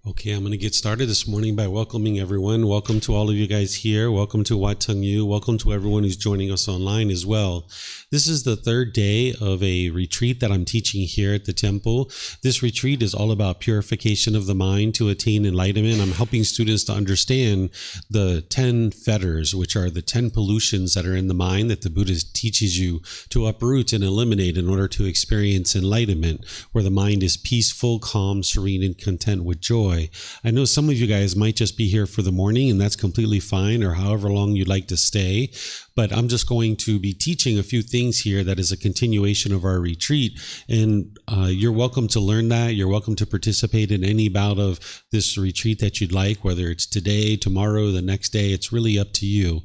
Okay, I'm going to get started this morning by welcoming everyone. Welcome to all of you guys here. Welcome to Wat Tung Yu. Welcome to everyone who's joining us online as well. This is the third day of a retreat that I'm teaching here at the temple. This retreat is all about purification of the mind to attain enlightenment. I'm helping students to understand the 10 fetters, which are the 10 pollutions that are in the mind that the Buddhist teaches you to uproot and eliminate in order to experience enlightenment, where the mind is peaceful, calm, serene, and content with joy. I know some of you guys might just be here for the morning, and that's completely fine, or however long you'd like to stay. But I'm just going to be teaching a few things here that is a continuation of our retreat. And you're welcome to learn that. You're welcome to participate in any bout of this retreat that you'd like, whether it's today, tomorrow, the next day. It's really up to you.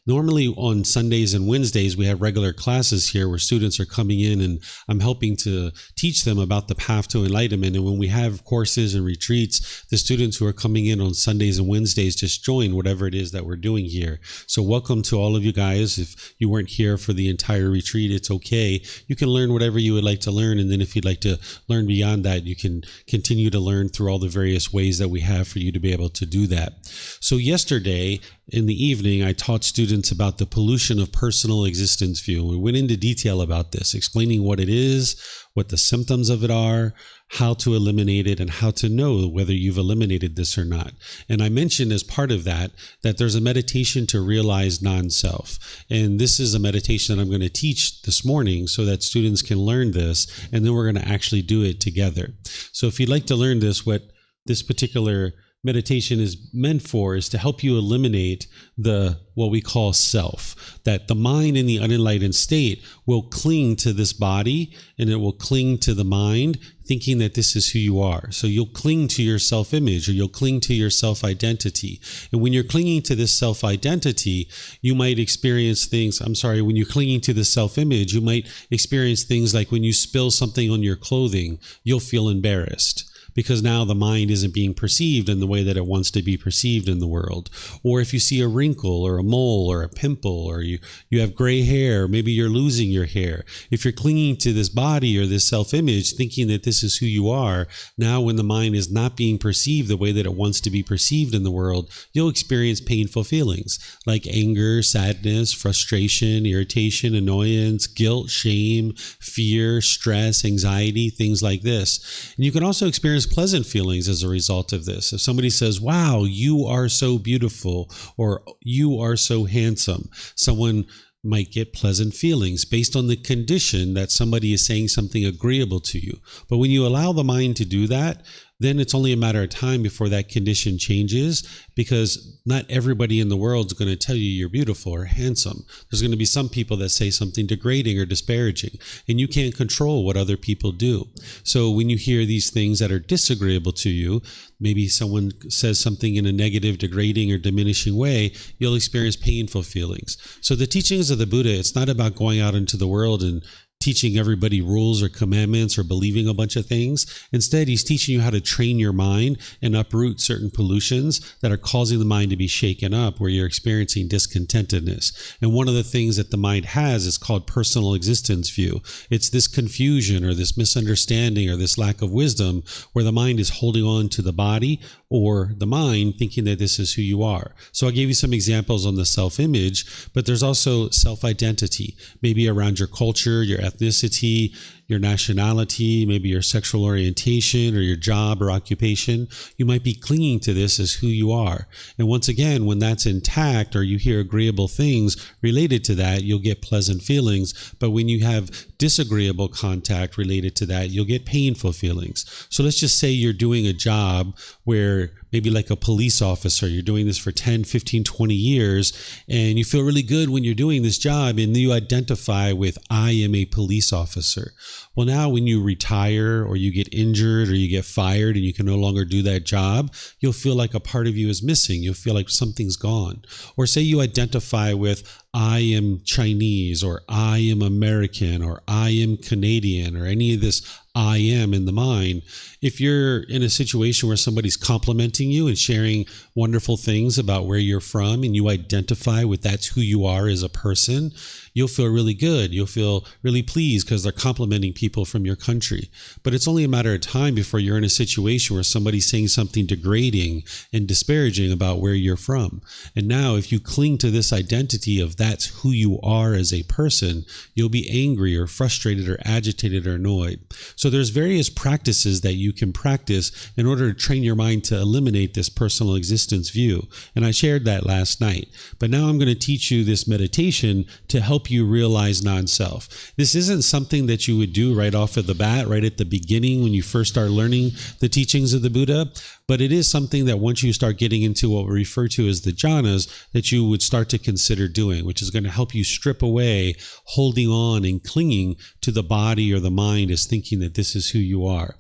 Normally on Sundays and Wednesdays, we have regular classes here where students are coming in and I'm helping to teach them about the path to enlightenment. And when we have courses and retreats, the students who are coming in on Sundays and Wednesdays just join whatever it is that we're doing here. So welcome to all of you guys. If you weren't here for the entire retreat, it's okay. You can learn whatever you would like to learn. And then if you'd like to learn beyond that, you can continue to learn through all the various ways that we have for you to be able to do that. So yesterday, in the evening, I taught students about the pollution of personal existence view. We went into detail about this, explaining what it is, what the symptoms of it are, how to eliminate it, and how to know whether you've eliminated this or not. And I mentioned as part of that there's a meditation to realize non-self. And this is a meditation that I'm going to teach this morning so that students can learn this, and then we're going to actually do it together. So if you'd like to learn this, what this particular meditation is meant for is to help you eliminate what we call self, that the mind in the unenlightened state will cling to this body and it will cling to the mind, thinking that this is who you are. So you'll cling to your self-image, or you'll cling to your self-identity. And when you're clinging to this self-identity, you might experience things, when you're clinging to the self-image, you might experience things like when you spill something on your clothing, you'll feel embarrassed, because now the mind isn't being perceived in the way that it wants to be perceived in the world. Or if you see a wrinkle or a mole or a pimple, or you have gray hair, maybe you're losing your hair. If you're clinging to this body or this self-image, thinking that this is who you are, now when the mind is not being perceived the way that it wants to be perceived in the world, you'll experience painful feelings like anger, sadness, frustration, irritation, annoyance, guilt, shame, fear, stress, anxiety, things like this. And you can also experience pleasant feelings as a result of this. If somebody says, wow, you are so beautiful, or you are so handsome, someone might get pleasant feelings based on the condition that somebody is saying something agreeable to you. But when you allow the mind to do that, then it's only a matter of time before that condition changes, because not everybody in the world is going to tell you you're beautiful or handsome. There's going to be some people that say something degrading or disparaging, and you can't control what other people do. So when you hear these things that are disagreeable to you, maybe someone says something in a negative, degrading, or diminishing way, you'll experience painful feelings. So the teachings of the Buddha, it's not about going out into the world and teaching everybody rules or commandments or believing a bunch of things. Instead, he's teaching you how to train your mind and uproot certain pollutions that are causing the mind to be shaken up, where you're experiencing discontentedness. And one of the things that the mind has is called personal existence view. It's this confusion or this misunderstanding or this lack of wisdom where the mind is holding on to the body or the mind, thinking that this is who you are. So I gave you some examples on the self-image, but there's also self-identity, maybe around your culture, your ethnicity, your nationality, maybe your sexual orientation or your job or occupation. You might be clinging to this as who you are. And once again, when that's intact or you hear agreeable things related to that, you'll get pleasant feelings. But when you have disagreeable contact related to that, you'll get painful feelings. So let's just say you're doing a job where maybe like a police officer, you're doing this for 10, 15, 20 years, and you feel really good when you're doing this job, and you identify with, I am a police officer. Well, now when you retire or you get injured or you get fired and you can no longer do that job, you'll feel like a part of you is missing. You'll feel like something's gone. Or say you identify with, I am Chinese, or I am American, or I am Canadian, or any of this I am in the mind. If you're in a situation where somebody's complimenting you and sharing wonderful things about where you're from, and you identify with that's who you are as a person, you'll feel really good. You'll feel really pleased because they're complimenting people from your country. But it's only a matter of time before you're in a situation where somebody's saying something degrading and disparaging about where you're from. And now if you cling to this identity of that's who you are as a person, you'll be angry or frustrated or agitated or annoyed. So there's various practices that you can practice in order to train your mind to eliminate this personal existence view. And I shared that last night. But now I'm going to teach you this meditation to help you realize non-self. This isn't something that you would do right off of the bat, right at the beginning when you first start learning the teachings of the Buddha, but it is something that once you start getting into what we refer to as the jhanas, that you would start to consider doing, which is going to help you strip away holding on and clinging to the body or the mind as thinking that this is who you are.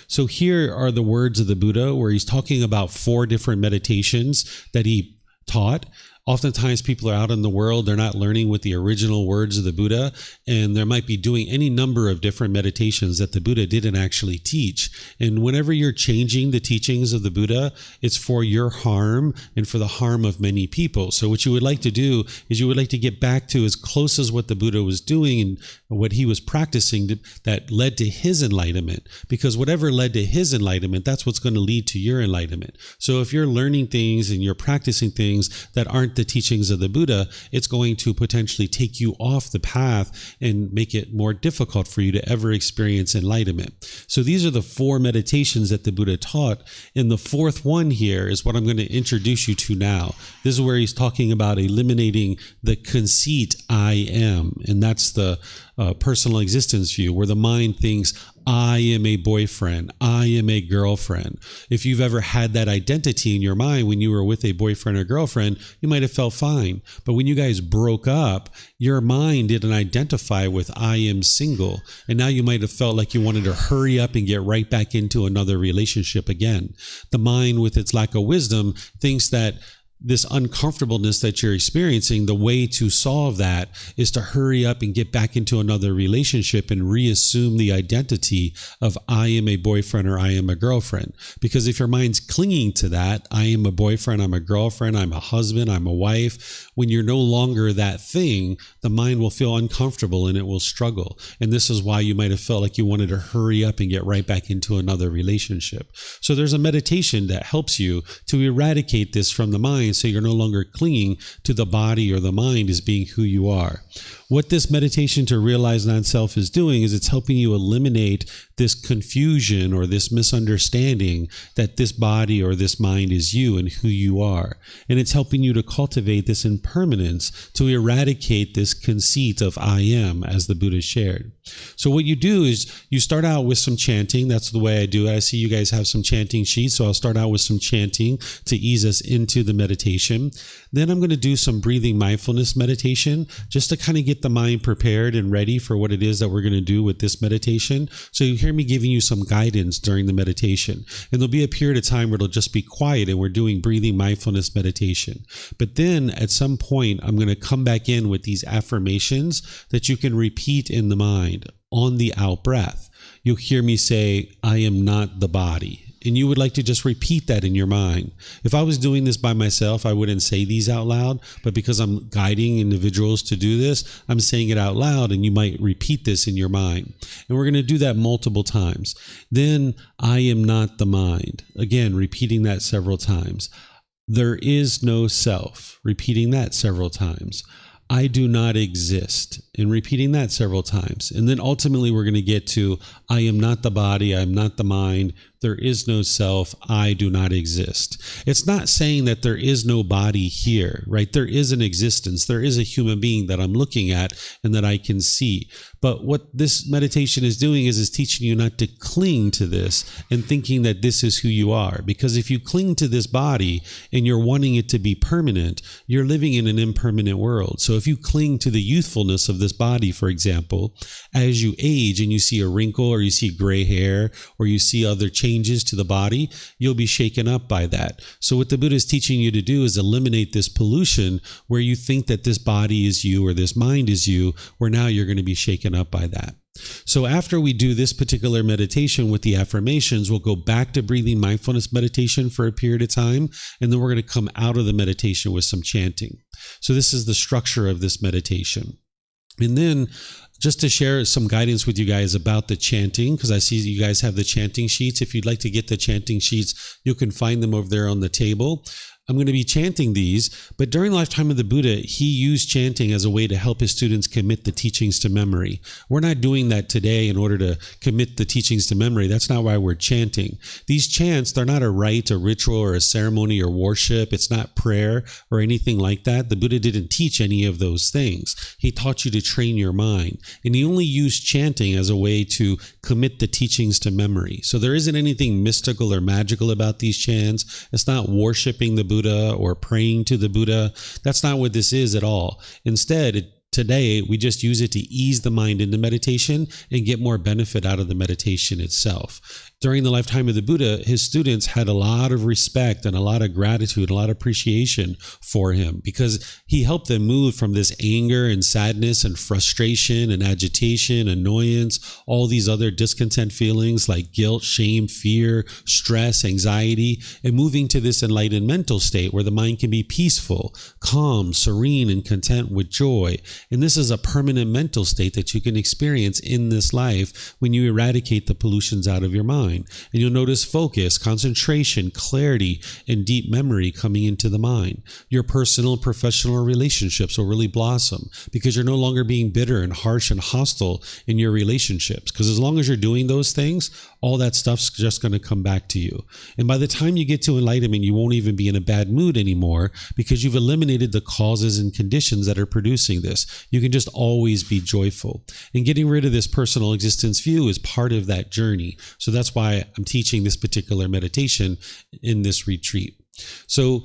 So here are the words of the Buddha where he's talking about 4 different meditations that he taught. Oftentimes people are out in the world, they're not learning with the original words of the Buddha, and they might be doing any number of different meditations that the Buddha didn't actually teach. And whenever you're changing the teachings of the Buddha, it's for your harm and for the harm of many people. So what you would like to do is you would like to get back to as close as what the Buddha was doing and what he was practicing that led to his enlightenment. Because whatever led to his enlightenment, that's what's going to lead to your enlightenment. So if you're learning things and you're practicing things that aren't the teachings of the Buddha, it's going to potentially take you off the path and make it more difficult for you to ever experience enlightenment. So these are the 4 meditations that the Buddha taught. And the 4th one here is what I'm going to introduce you to now. This is where he's talking about eliminating the conceit I am. And that's the personal existence view, where the mind thinks, I am a boyfriend, I am a girlfriend. If you've ever had that identity in your mind when you were with a boyfriend or girlfriend, you might have felt fine. But when you guys broke up, your mind didn't identify with I am single. And now you might have felt like you wanted to hurry up and get right back into another relationship again. The mind, with its lack of wisdom, thinks that this uncomfortableness that you're experiencing, the way to solve that is to hurry up and get back into another relationship and reassume the identity of I am a boyfriend or I am a girlfriend. Because if your mind's clinging to that, I am a boyfriend, I'm a girlfriend, I'm a husband, I'm a wife, when you're no longer that thing, the mind will feel uncomfortable and it will struggle. And this is why you might have felt like you wanted to hurry up and get right back into another relationship. So there's a meditation that helps you to eradicate this from the mind, so you're no longer clinging to the body or the mind as being who you are. What this meditation to realize non-self is doing is it's helping you eliminate this confusion or this misunderstanding that this body or this mind is you and who you are. And it's helping you to cultivate this impermanence, to eradicate this conceit of I am, as the Buddha shared. So what you do is you start out with some chanting. That's the way I do it. I see you guys have some chanting sheets, so I'll start out with some chanting to ease us into the meditation. Then I'm going to do some breathing mindfulness meditation just to kind of get the mind prepared and ready for what it is that we're going to do with this meditation. So you hear me giving you some guidance during the meditation. And there'll be a period of time where it'll just be quiet and we're doing breathing mindfulness meditation. But then at some point, I'm going to come back in with these affirmations that you can repeat in the mind on the out breath. You'll hear me say, I am not the body. And you would like to just repeat that in your mind. If I was doing this by myself, I wouldn't say these out loud, but because I'm guiding individuals to do this, I'm saying it out loud, and you might repeat this in your mind. And we're going to do that multiple times. Then, I am not the mind. Again, repeating that several times. There is no self. Repeating that several times. I do not exist, and repeating that several times. And then ultimately we're going to get to, I am not the body, I am not the mind, there is no self, I do not exist. It's not saying that there is no body here, right? There is an existence, there is a human being that I'm looking at and that I can see. But what this meditation is doing is teaching you not to cling to this and thinking that this is who you are. Because if you cling to this body and you're wanting it to be permanent, you're living in an impermanent world. So if you cling to the youthfulness of this body, for example, as you age and you see a wrinkle or you see gray hair or you see other changes to the body, you'll be shaken up by that. So what the Buddha is teaching you to do is eliminate this pollution where you think that this body is you or this mind is you, where now you're going to be shaken up by that. So after we do this particular meditation with the affirmations, we'll go back to breathing mindfulness meditation for a period of time, and then we're going to come out of the meditation with some chanting. So this is the structure of this meditation. And then just to share some guidance with you guys about the chanting, because I see you guys have the chanting sheets. If you'd like to get the chanting sheets, you can find them over there on the table. I'm going to be chanting these, but during the lifetime of the Buddha, he used chanting as a way to help his students commit the teachings to memory. We're not doing that today in order to commit the teachings to memory. That's not why we're chanting. These chants, they're not a rite, a ritual, or a ceremony or worship. It's not prayer or anything like that. The Buddha didn't teach any of those things. He taught you to train your mind, and he only used chanting as a way to commit the teachings to memory. So there isn't anything mystical or magical about these chants. It's not worshiping the Buddha or praying to the Buddha. That's not what this is at all. Instead, today, we just use it to ease the mind into meditation and get more benefit out of the meditation itself. During the lifetime of the Buddha, his students had a lot of respect and a lot of gratitude, a lot of appreciation for him because he helped them move from this anger and sadness and frustration and agitation, annoyance, all these other discontent feelings like guilt, shame, fear, stress, anxiety, and moving to this enlightened mental state where the mind can be peaceful, calm, serene, and content with joy. And this is a permanent mental state that you can experience in this life when you eradicate the pollutions out of your mind. And you'll notice focus, concentration, clarity, and deep memory coming into the mind. Your personal and professional relationships will really blossom because you're no longer being bitter and harsh and hostile in your relationships. Because as long as you're doing those things, all that stuff's just going to come back to you. And by the time you get to enlightenment, you won't even be in a bad mood anymore because you've eliminated the causes and conditions that are producing this. You can just always be joyful. And getting rid of this personal existence view is part of that journey. So that's why I'm teaching this particular meditation in this retreat. So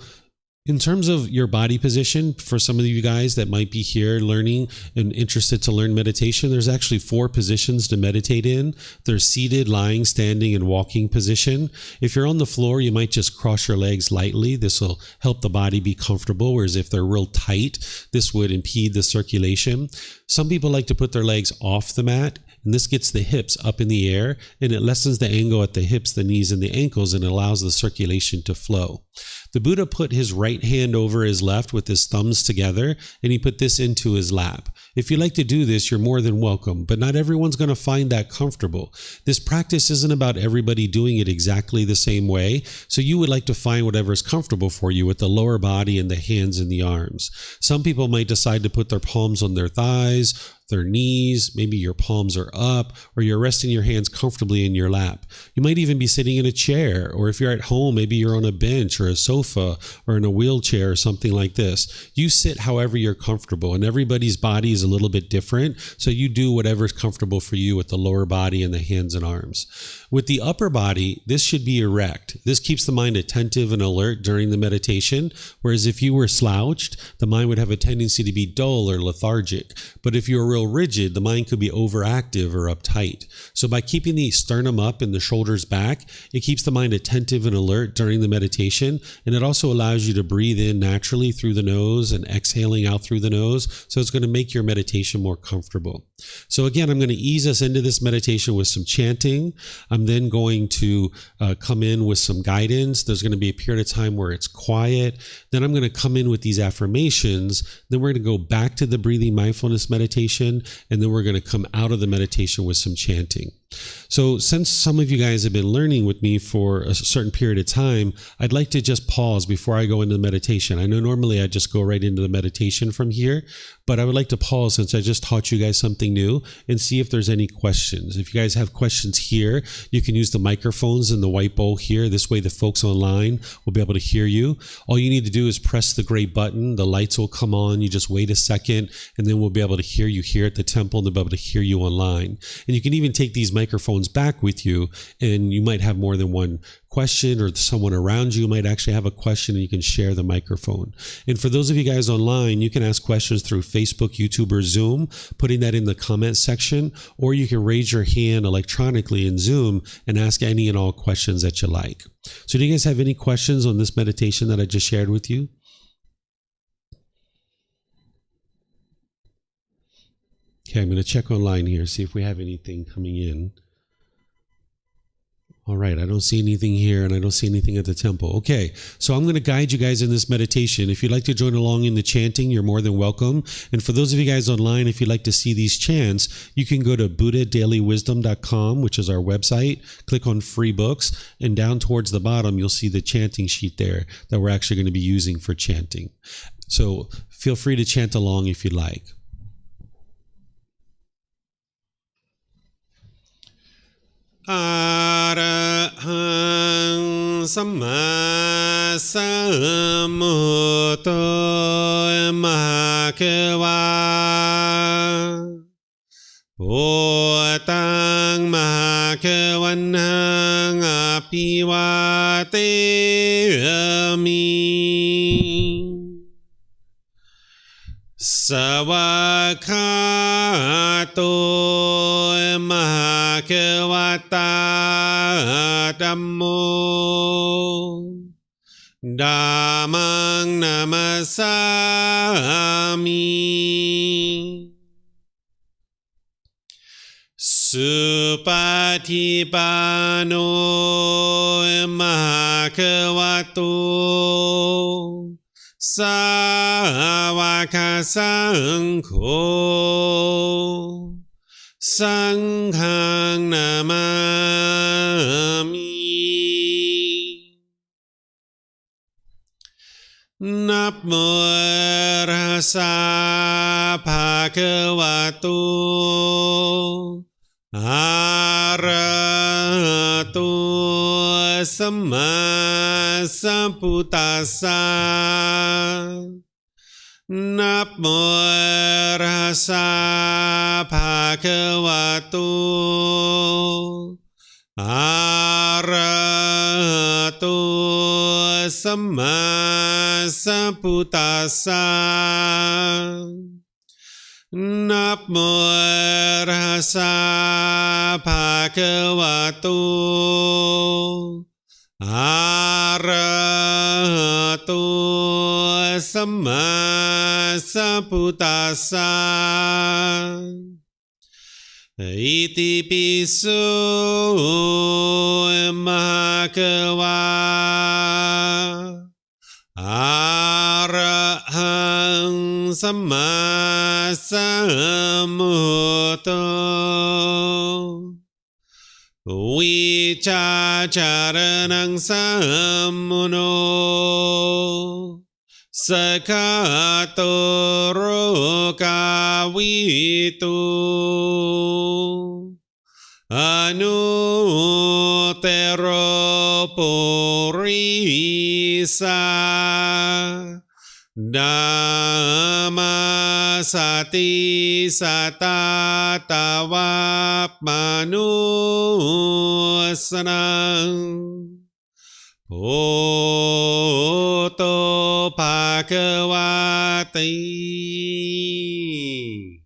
in terms of your body position, for some of you guys that might be here learning and interested to learn meditation, there's actually 4 positions to meditate in. There's seated, lying, standing, and walking position. If you're on the floor, you might just cross your legs lightly. This will help the body be comfortable, whereas if they're real tight, this would impede the circulation. Some people like to put their legs off the mat, and this gets the hips up in the air, and it lessens the angle at the hips, the knees, and the ankles, and allows the circulation to flow. The Buddha put his right hand over his left with his thumbs together, and he put this into his lap. If you like to do this, you're more than welcome, but not everyone's going to find that comfortable. This practice isn't about everybody doing it exactly the same way, so you would like to find whatever's comfortable for you with the lower body and the hands and the arms. Some people might decide to put their palms on their thighs, their knees, maybe your palms are up, or you're resting your hands comfortably in your lap. You might even be sitting in a chair, or if you're at home, maybe you're on a bench or a sofa or in a wheelchair or something like this. You sit however you're comfortable, and everybody's body is a little bit different, so you do whatever's comfortable for you with the lower body and the hands and arms. With the upper body, this should be erect. This keeps the mind attentive and alert during the meditation, whereas if you were slouched, the mind would have a tendency to be dull or lethargic. But if you're real rigid, the mind could be overactive or uptight. So by keeping the sternum up and the shoulders back, it keeps the mind attentive and alert during the meditation, and it also allows you to breathe in naturally through the nose and exhaling out through the nose, so it's going to make your meditation more comfortable. So again, I'm going to ease us into this meditation with some chanting. I'm then going to come in with some guidance. There's going to be a period of time where it's quiet. Then I'm going to come in with these affirmations. Then we're going to go back to the breathing mindfulness meditation, and then we're going to come out of the meditation with some chanting. So since some of you guys have been learning with me for a certain period of time, I'd like to just pause before I go into the meditation. I know normally I just go right into the meditation from here, but I would like to pause since I just taught you guys something new and see if there's any questions. If you guys have questions here, you can use the microphones in the white bowl here. This way the folks online will be able to hear you. All you need to do is press the gray button. The lights will come on. You just wait a second, and then we'll be able to hear you here at the temple, and they'll be able to hear you online. And you can even take these microphones back with you, and you might have more than one question, or someone around you might actually have a question, and you can share the microphone. And for those of you guys online, you can ask questions through Facebook, YouTube, or Zoom, putting that in the comment section, or you can raise your hand electronically in Zoom and ask any and all questions that you like. So do you guys have any questions on this meditation that I just shared with you? Okay, I'm going to check online here, see if we have anything coming in. All right, I don't see anything here and I don't see anything at the temple. Okay, so I'm going to guide you guys in this meditation. If you'd like to join along in the chanting, you're more than welcome. And for those of you guys online, if you'd like to see these chants, you can go to buddhadailywisdom.com, which is our website. Click on free books, and down towards the bottom, you'll see the chanting sheet there that we're actually going to be using for chanting. So feel free to chant along if you'd like. Arahang Samma Sambuddho Mahakeva Bhutang Mahakevanang Apivateyami Savakato Mahakevata Dhammo Dhammang Namasami Supatipano Mahakevato Savaka Sangho Sanghang Namami Namo Rasa Bhagavato Arahato Samma Sambuddhassa Namo Rasa Bhagavato Arahato Samma Sambuddhassa Namo Rasa Bhagavato Arahato Samma Sambuddhassa Iti piso Mahakeva Arahang Samma Sambuddho Vichacharanang Sammuno Sakato Rokavitu Anutero Purisa Dhamma Sati Satatavap Manusanang Bhoto Bhagavati.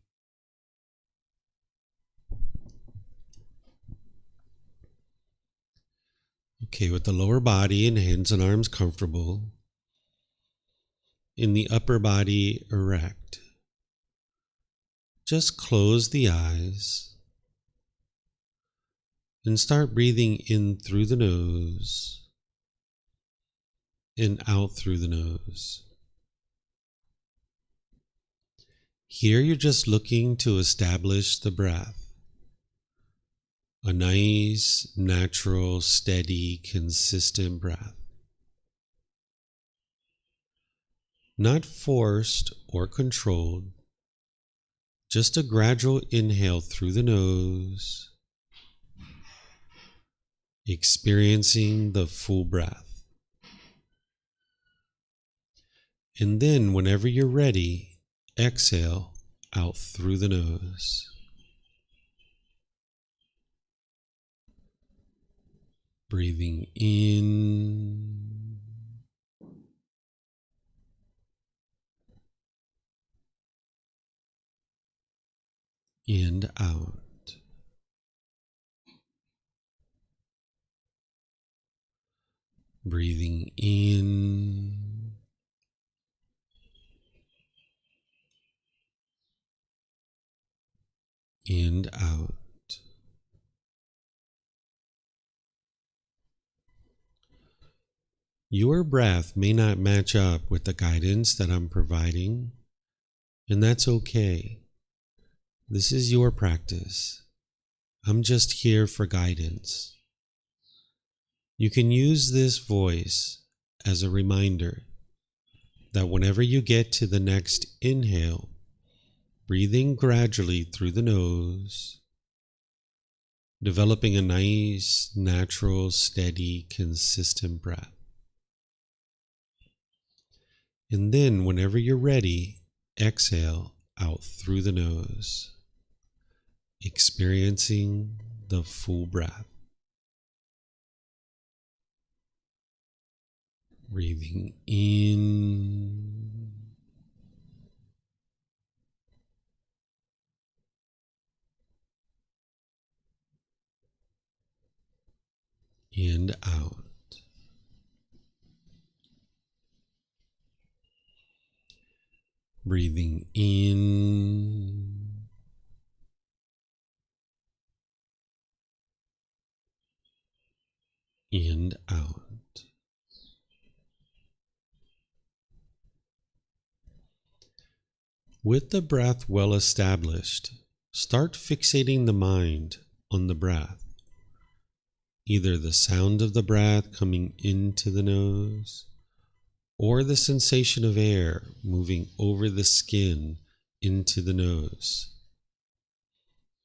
Okay, with the lower body and hands and arms comfortable, in the upper body erect, just close the eyes and start breathing in through the nose and out through the nose. Here you're just looking to establish the breath, a nice, natural, steady, consistent breath. Not forced or controlled, just a gradual inhale through the nose, experiencing the full breath. And then whenever you're ready, exhale out through the nose. Breathing in and out. Breathing in and out. Your breath may not match up with the guidance that I'm providing, and that's okay. This is your practice. I'm just here for guidance. You can use this voice as a reminder that whenever you get to the next inhale, breathing gradually through the nose, developing a nice, natural, steady, consistent breath. And then whenever you're ready, exhale out through the nose, experiencing the full breath. Breathing in and out. Breathing in and out. With the breath well established, start fixating the mind on the breath, either the sound of the breath coming into the nose or the sensation of air moving over the skin into the nose.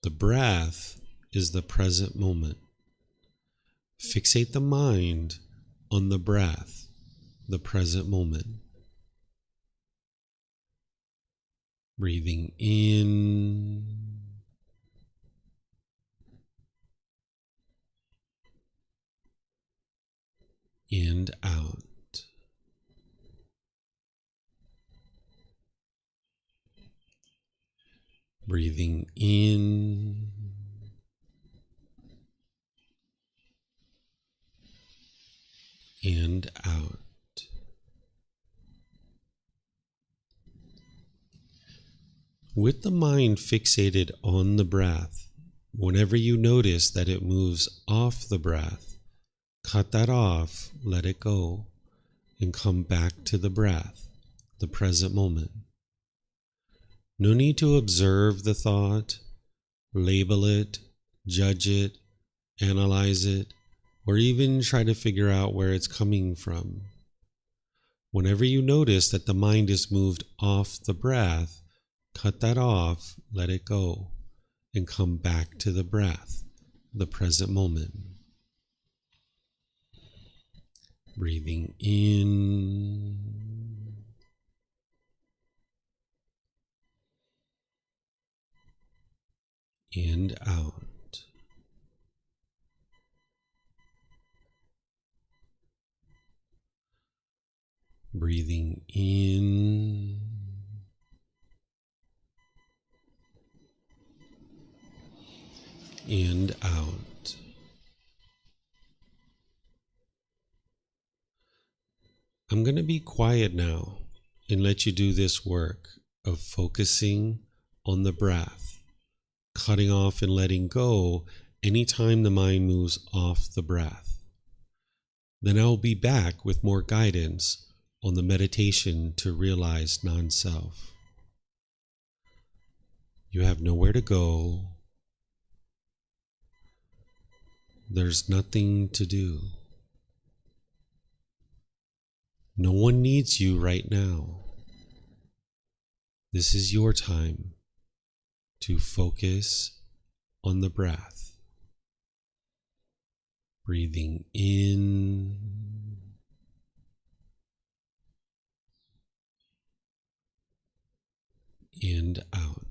The breath is the present moment. Fixate the mind on the breath, the present moment. Breathing in and out. Breathing in and out. With the mind fixated on the breath, whenever you notice that it moves off the breath, cut that off, let it go, and come back to the breath, the present moment. No need to observe the thought, label it, judge it, analyze it, or even try to figure out where it's coming from. Whenever you notice that the mind is moved off the breath, cut that off, let it go, and come back to the breath, the present moment. Breathing in and out. Breathing in and out. I'm going to be quiet now and let you do this work of focusing on the breath, cutting off and letting go anytime the mind moves off the breath. Then I'll be back with more guidance on the meditation to realize non-self. You have nowhere to go. There's nothing to do. No one needs you right now. This is your time to focus on the breath. Breathing in and out.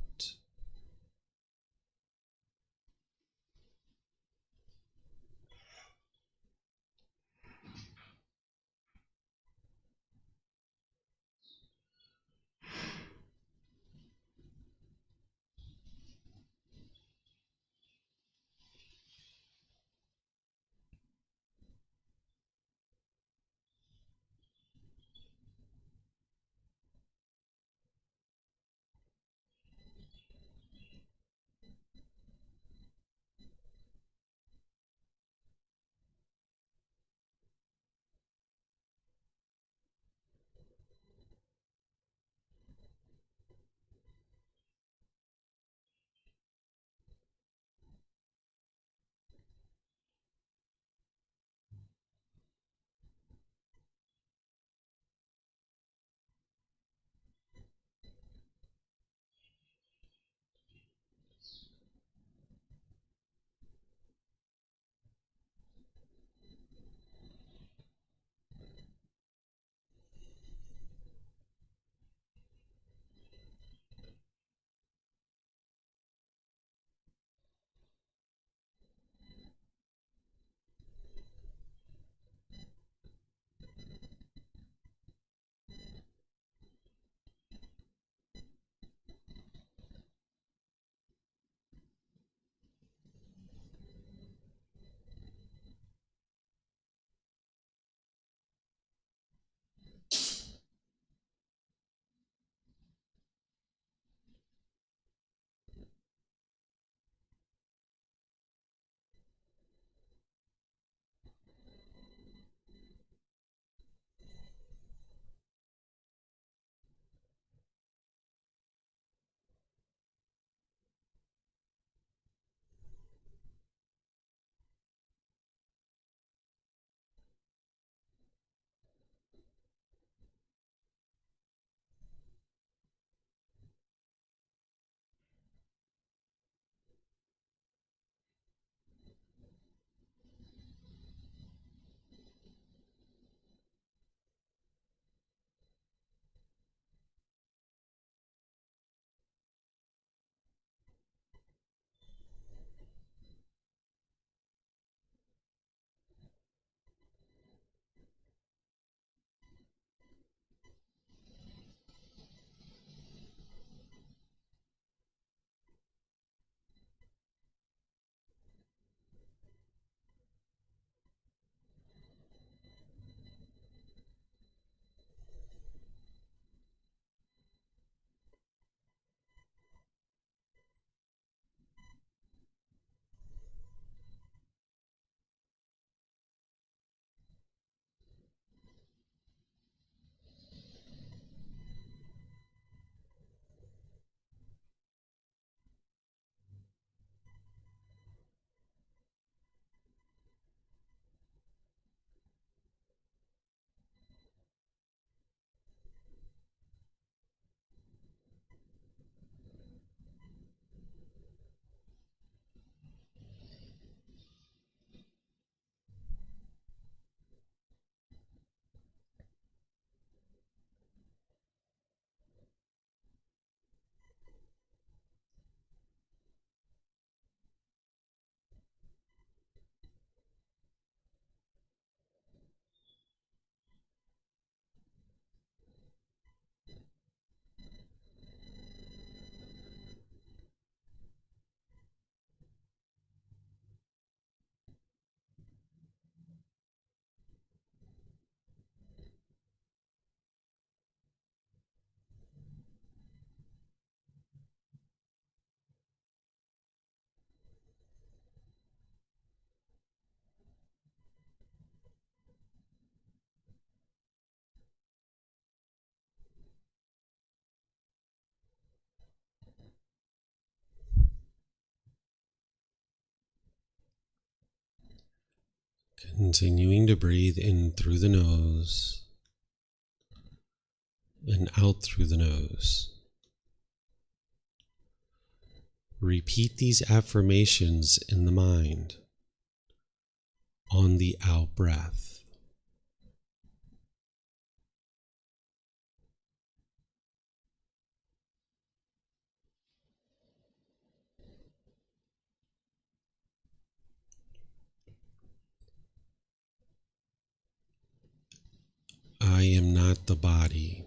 Continuing to breathe in through the nose and out through the nose. Repeat these affirmations in the mind on the out breath. I am not the body.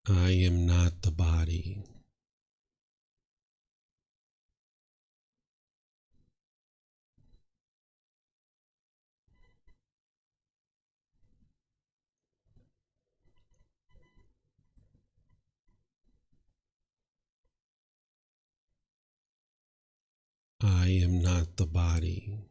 I am not the body. I am not the body.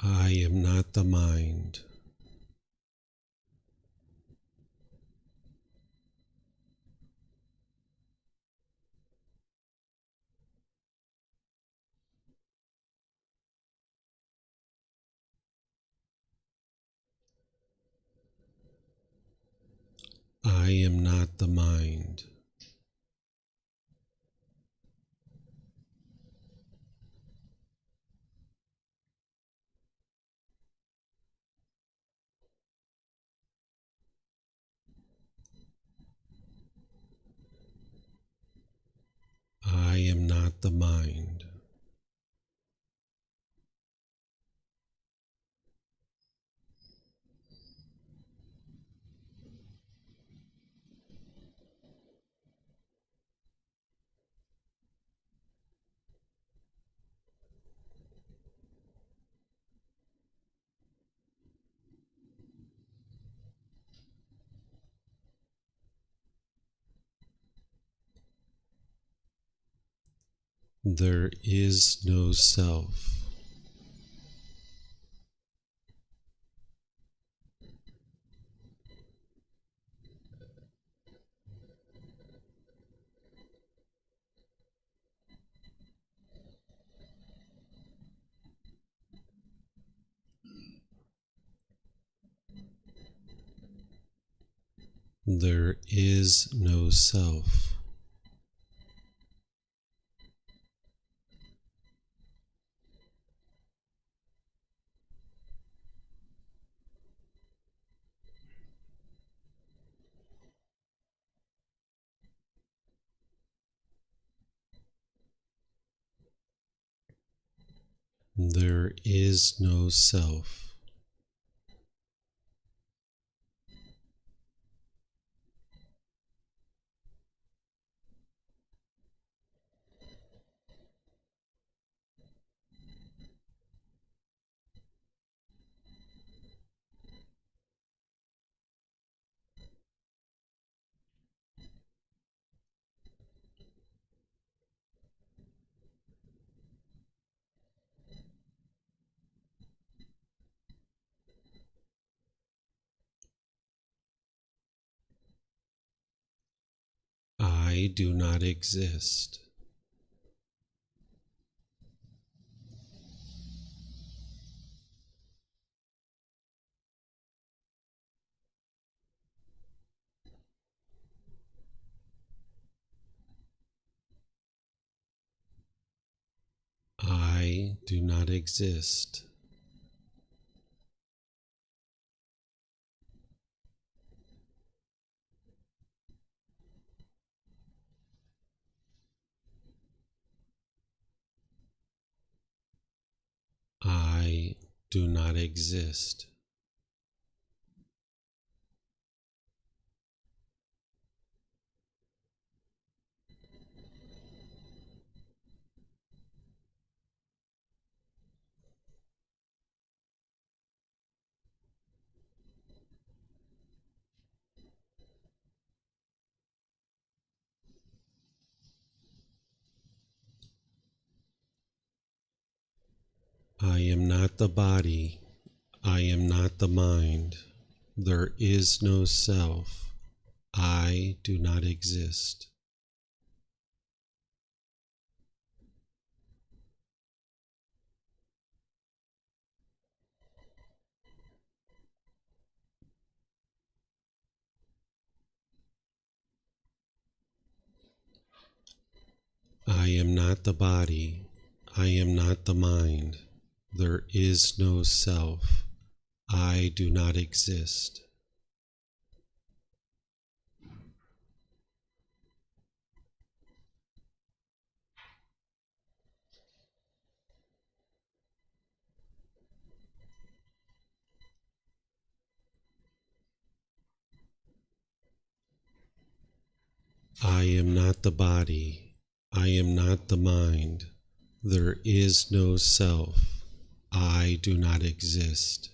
I am not the mind. I am not the mind. I am not the mind. There is no self. There is no self. There is no self. I do not exist. I do not exist. do not exist. I am not the body. I am not the mind. There is no self. I do not exist. I am not the body. I am not the mind. There is no self. I do not exist. I am not the body. I am not the mind. There is no self. I do not exist.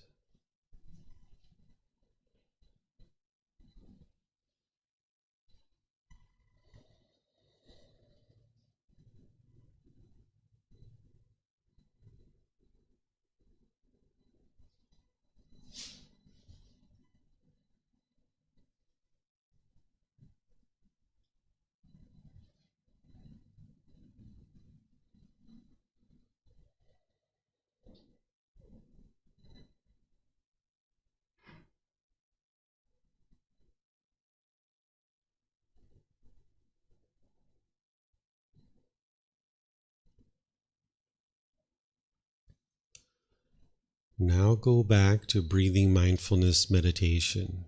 Now go back to breathing mindfulness meditation,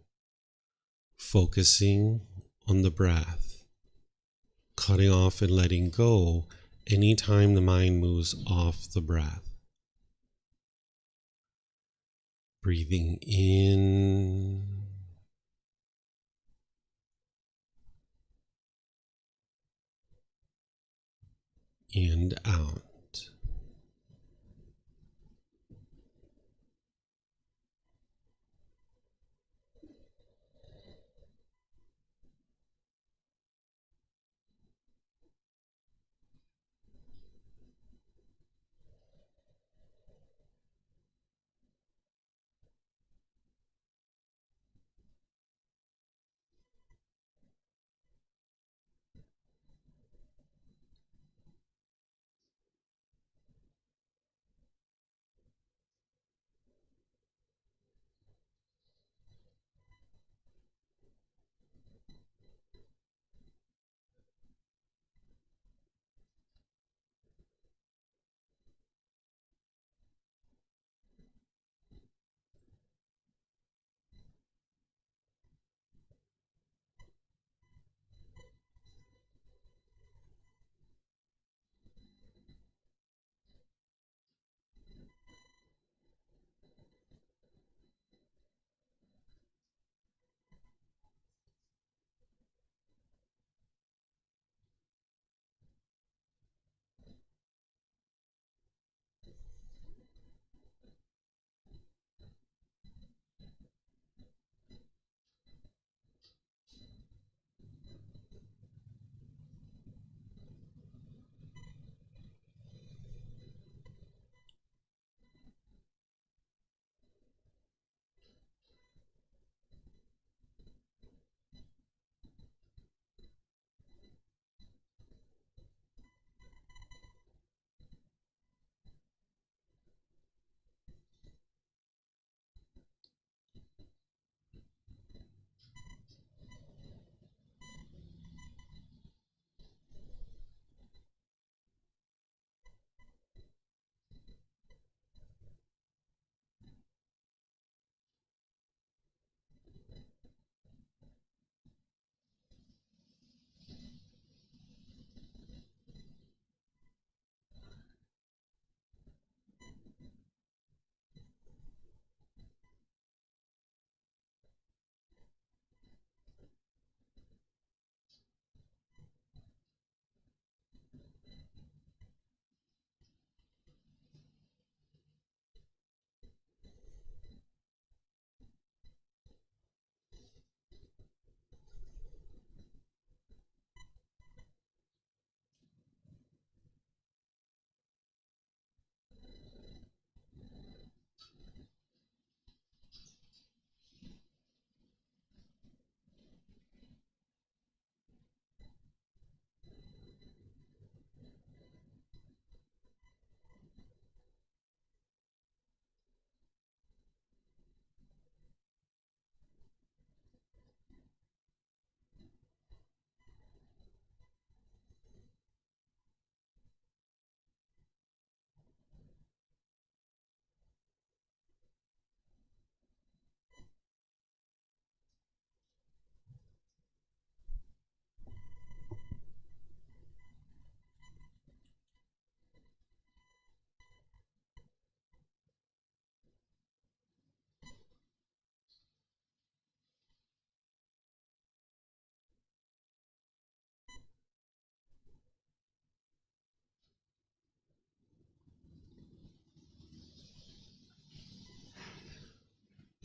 focusing on the breath, cutting off and letting go anytime the mind moves off the breath. Breathing in and out.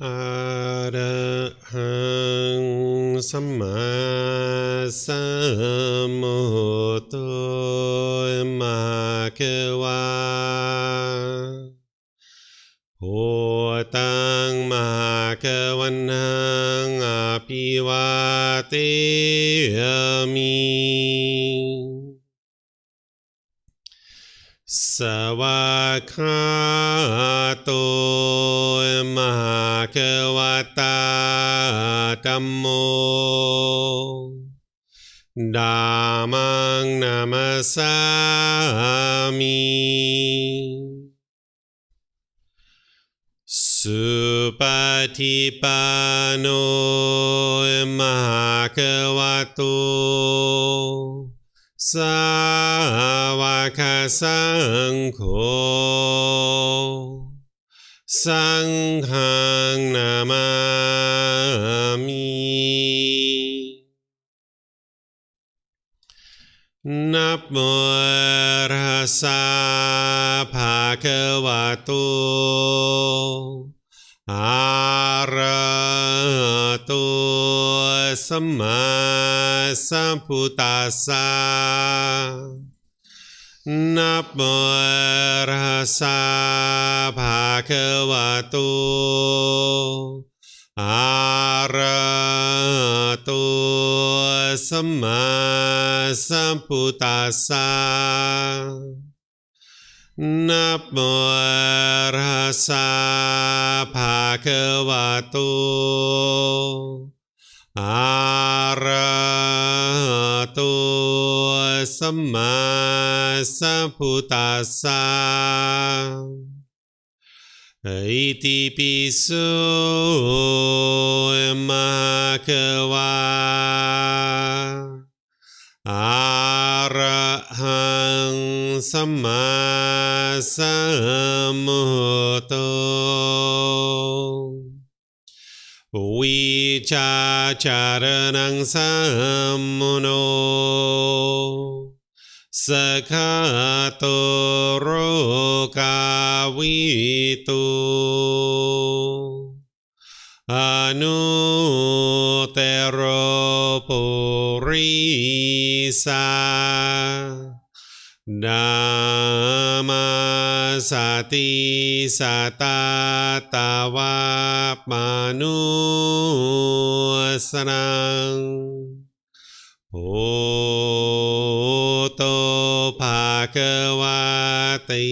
อะระหังสัมมาสัมพุทโธมะเขวาโหตังมะเขวันหังอภิวาเทมิสวากขาโตมหาเขวตาธัมโมธัมมังนามัสสามิสุปฏิปันโนมหาเขวโตสาวกสังโฆสังฆังนามามินะโมตัสสะภะคะวะโตอะระหะโตสัมมาสัมพุทธัสสะนะโมตัสสะภะคะวะโตอะระหะโตสัมมาสัมพุทธัสสะนะโมตัสสะภะคะวะโตอะระหะโตสัมมาสัมพุทธัสสะอิติปิโสมะเขวาอะระหังสัมมาสัมพุทโธวิชาจารณังสัมมุโนสกขาโตโรกาวิตุอนุเตโรปุริสานามาสติสัตตาตาวามานุสนังโอโตภะคะวะติ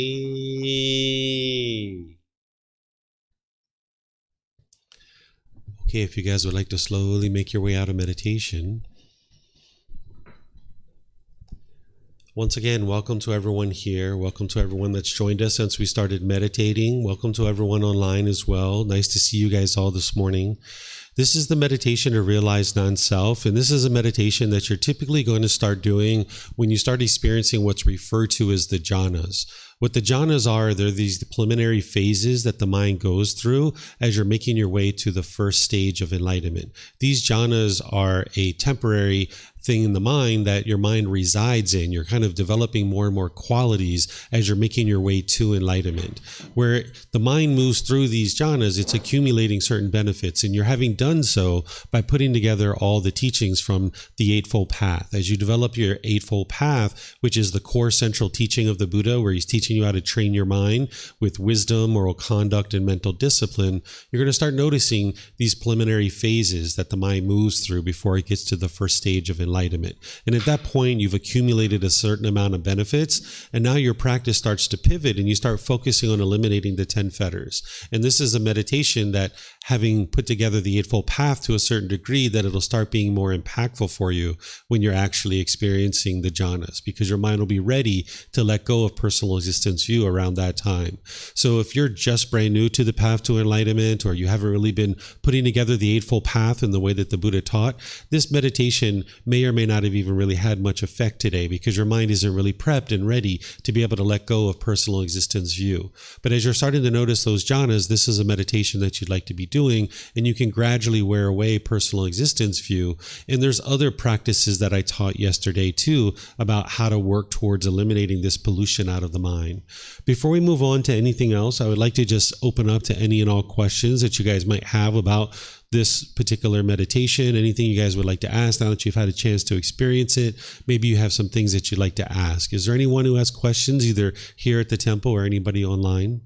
Okay, if you guys would like to slowly make your way out of meditation. Once again, welcome to everyone here. Welcome to everyone that's joined us since we started meditating. Welcome to everyone online as well. Nice to see you guys all this morning. This is the meditation to realize non-self, and this is a meditation that you're typically going to start doing when you start experiencing what's referred to as the jhanas. What the jhanas are, they're these preliminary phases that the mind goes through as you're making your way to the first stage of enlightenment. These jhanas are a temporary thing in the mind that your mind resides in. You're kind of developing more and more qualities as you're making your way to enlightenment. Where the mind moves through these jhanas, it's accumulating certain benefits, and you're having done so by putting together all the teachings from the Eightfold Path. As you develop your Eightfold Path, which is the core central teaching of the Buddha, where he's teaching you how to train your mind with wisdom, moral conduct, and mental discipline, you're going to start noticing these preliminary phases that the mind moves through before it gets to the first stage of enlightenment. And at that point, you've accumulated a certain amount of benefits, and now your practice starts to pivot and you start focusing on eliminating the 10 fetters. And this is a meditation that, having put together the Eightfold Path to a certain degree, that it'll start being more impactful for you when you're actually experiencing the jhanas, because your mind will be ready to let go of personal existence view around that time. So if you're just brand new to the path to enlightenment, or you haven't really been putting together the Eightfold Path in the way that the Buddha taught, this meditation may or may not have even really had much effect today, because your mind isn't really prepped and ready to be able to let go of personal existence view. But as you're starting to notice those jhanas, this is a meditation that you'd like to be doing, and you can gradually wear away personal existence view. And there's other practices that I taught yesterday too about how to work towards eliminating this pollution out of the mind. mind. Before we move on to anything else, I would like to just open up to any and all questions that you guys might have about this particular meditation, anything you guys would like to ask now that you've had a chance to experience it. Maybe you have some things that you'd like to ask. Is there anyone who has questions, either here at the temple or anybody online?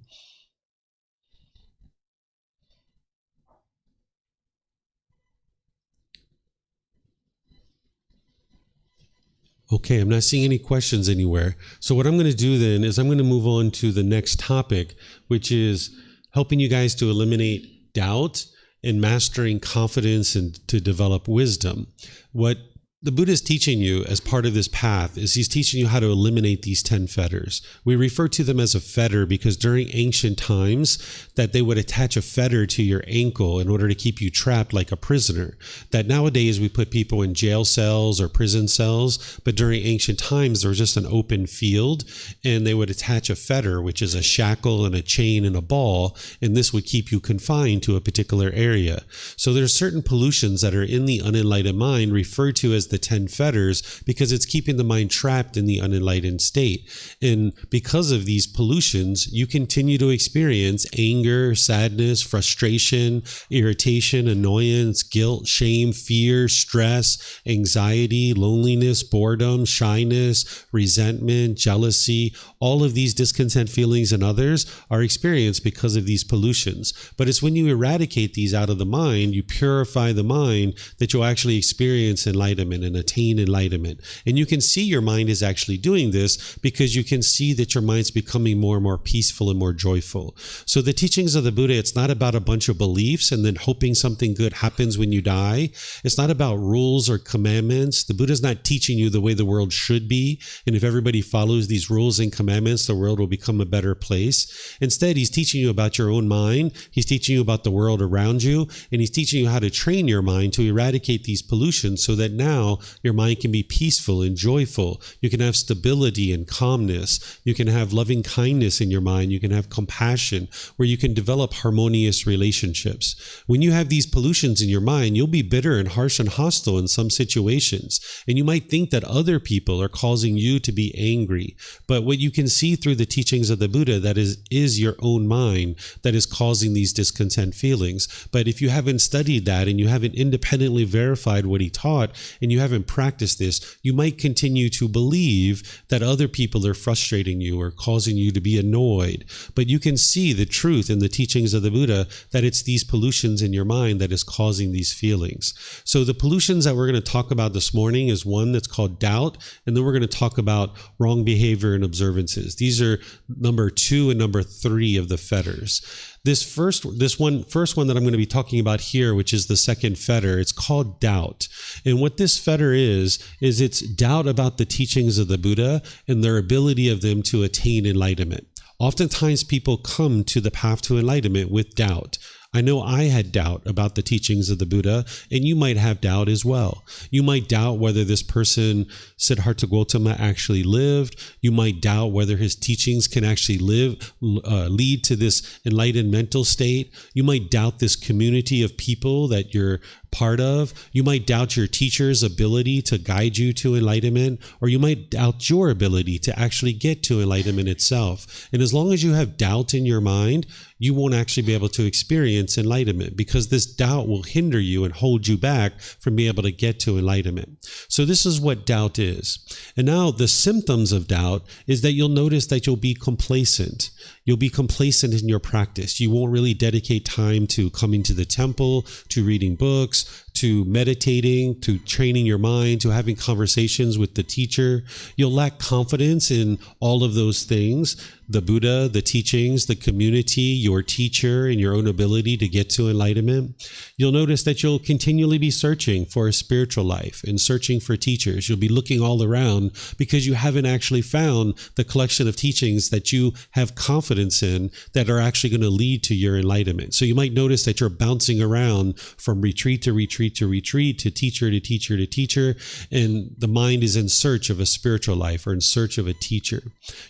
Okay, I'm not seeing any questions anywhere. So what I'm going to do then is I'm going to move on to the next topic, which is helping you guys to eliminate doubt and mastering confidence and to develop wisdom. What the Buddha is teaching you as part of this path is he's teaching you how to eliminate these 10 fetters. We refer to them as a fetter because during ancient times that they would attach a fetter to your ankle in order to keep you trapped like a prisoner. That nowadays we put people in jail cells or prison cells, but during ancient times there was just an open field and they would attach a fetter, which is a shackle and a chain and a ball, and this would keep you confined to a particular area. So there's certain pollutions that are in the unenlightened mind referred to as the 10 fetters because it's keeping the mind trapped in the unenlightened state. And because of these pollutions, you continue to experience anger, sadness, frustration, irritation, annoyance, guilt, shame, fear, stress, anxiety, loneliness, boredom, shyness, resentment, jealousy. All of these discontent feelings and others are experienced because of these pollutions. But it's when you eradicate these out of the mind, you purify the mind, that you'll actually experience enlightenment and attain enlightenment. And you can see your mind is actually doing this because you can see that your mind's becoming more and more peaceful and more joyful. So the teachings of the Buddha, it's not about a bunch of beliefs and then hoping something good happens when you die. It's not about rules or commandments. The Buddha's not teaching you the way the world should be. And if everybody follows these rules and commandments, the world will become a better place. Instead, he's teaching you about your own mind. He's teaching you about the world around you. And he's teaching you how to train your mind to eradicate these pollutions so that now your mind can be peaceful and joyful. You can have stability and calmness. You can have loving kindness in your mind. You can have compassion, where you can develop harmonious relationships. When you have these pollutions in your mind, you'll be bitter and harsh and hostile in some situations. And you might think that other people are causing you to be angry. But what you can see through the teachings of the Buddha, that is your own mind that is causing these discontent feelings. But if you haven't studied that and you haven't independently verified what he taught and you haven't practiced this, you might continue to believe that other people are frustrating you or causing you to be annoyed. But you can see the truth in the teachings of the Buddha that it's these pollutions in your mind that is causing these feelings. So the pollutions that we're going to talk about this morning is one that's called doubt, and then we're going to talk about wrong behavior and observances. These are number 2 and number 3 of the fetters. This first one that I'm going to be talking about here, which is the second fetter, it's called doubt. And what this fetter is it's doubt about the teachings of the Buddha and their ability of them to attain enlightenment. Oftentimes people come to the path to enlightenment with doubt. I know I had doubt about the teachings of the Buddha, and you might have doubt as well. You might doubt whether this person, Siddhartha Gautama, actually lived. You might doubt whether his teachings can actually lead to this enlightened mental state. You might doubt this community of people that you're part of. You might doubt your teacher's ability to guide you to enlightenment, or you might doubt your ability to actually get to enlightenment itself. And as long as you have doubt in your mind, you won't actually be able to experience enlightenment, because this doubt will hinder you and hold you back from being able to get to enlightenment. So this is what doubt is. And now the symptoms of doubt is that you'll notice that you'll be complacent. You'll be complacent in your practice. You won't really dedicate time to coming to the temple, to reading books, to meditating, to training your mind, to having conversations with the teacher. You'll lack confidence in all of those things: the Buddha, the teachings, the community, your teacher, and your own ability to get to enlightenment. You'll notice that you'll continually be searching for a spiritual life and searching for teachers. You'll be looking all around because you haven't actually found the collection of teachings that you have confidence in that are actually going to lead to your enlightenment. So you might notice that you're bouncing around from retreat to retreat to retreat, to teacher to teacher to teacher, and the mind is in search of a spiritual life or in search of a teacher.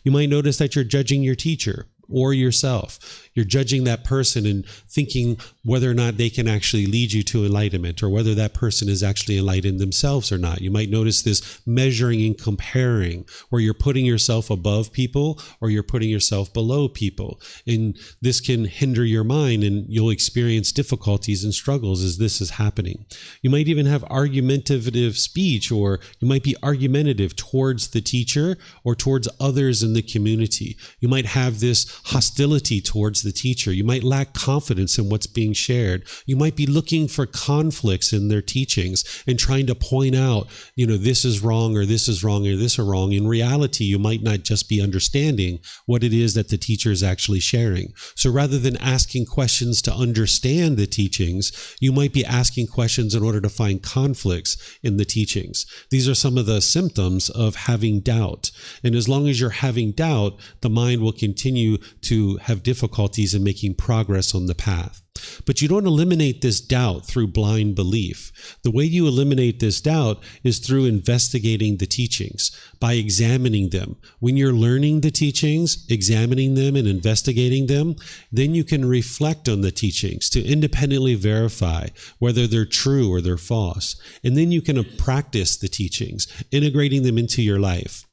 You might notice that you're judging your teacher or yourself. You're judging that person and thinking whether or not they can actually lead you to enlightenment, or whether that person is actually enlightened themselves or not. You might notice this measuring and comparing, where you're putting yourself above people or you're putting yourself below people. And this can hinder your mind, and you'll experience difficulties and struggles as this is happening. You might even have argumentative speech, or you might be argumentative towards the teacher or towards others in the community. You might have this hostility towards the teacher. You might lack confidence in what's being shared. You might be looking for conflicts in their teachings and trying to point out, this is wrong, or this is wrong, or this is wrong. In reality, you might not just be understanding what it is that the teacher is actually sharing. So rather than asking questions to understand the teachings, you might be asking questions in order to find conflicts in the teachings. These are some of the symptoms of having doubt. And as long as you're having doubt, the mind will continue to have difficulties in making progress on the path. But you don't eliminate this doubt through blind belief. The way you eliminate this doubt is through investigating the teachings, by examining them. When you're learning the teachings, examining them and investigating them, then you can reflect on the teachings to independently verify whether they're true or they're false. And then you can practice the teachings, integrating them into your life.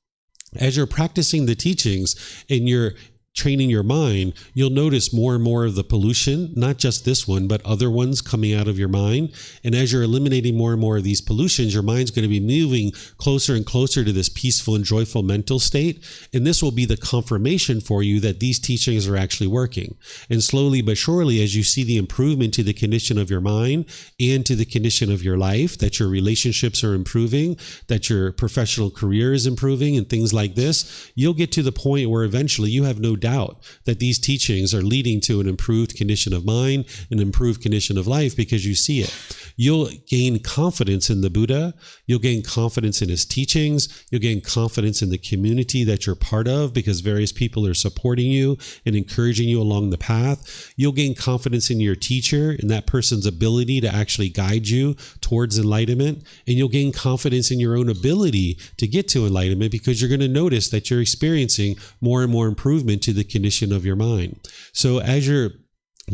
As you're practicing the teachings and you're training your mind, you'll notice more and more of the pollution, not just this one, but other ones coming out of your mind. And as you're eliminating more and more of these pollutions, your mind's going to be moving closer and closer to this peaceful and joyful mental state. And this will be the confirmation for you that these teachings are actually working. And slowly but surely, as you see the improvement to the condition of your mind and to the condition of your life, that your relationships are improving, that your professional career is improving, and things like this, you'll get to the point where eventually you have no doubt that these teachings are leading to an improved condition of mind, an improved condition of life, because you see it. You'll gain confidence in the Buddha. You'll gain confidence in his teachings. You'll gain confidence in the community that you're part of, because various people are supporting you and encouraging you along the path. You'll gain confidence in your teacher and that person's ability to actually guide you towards enlightenment. And you'll gain confidence in your own ability to get to enlightenment, because you're going to notice that you're experiencing more and more improvement to the condition of your mind. So as you're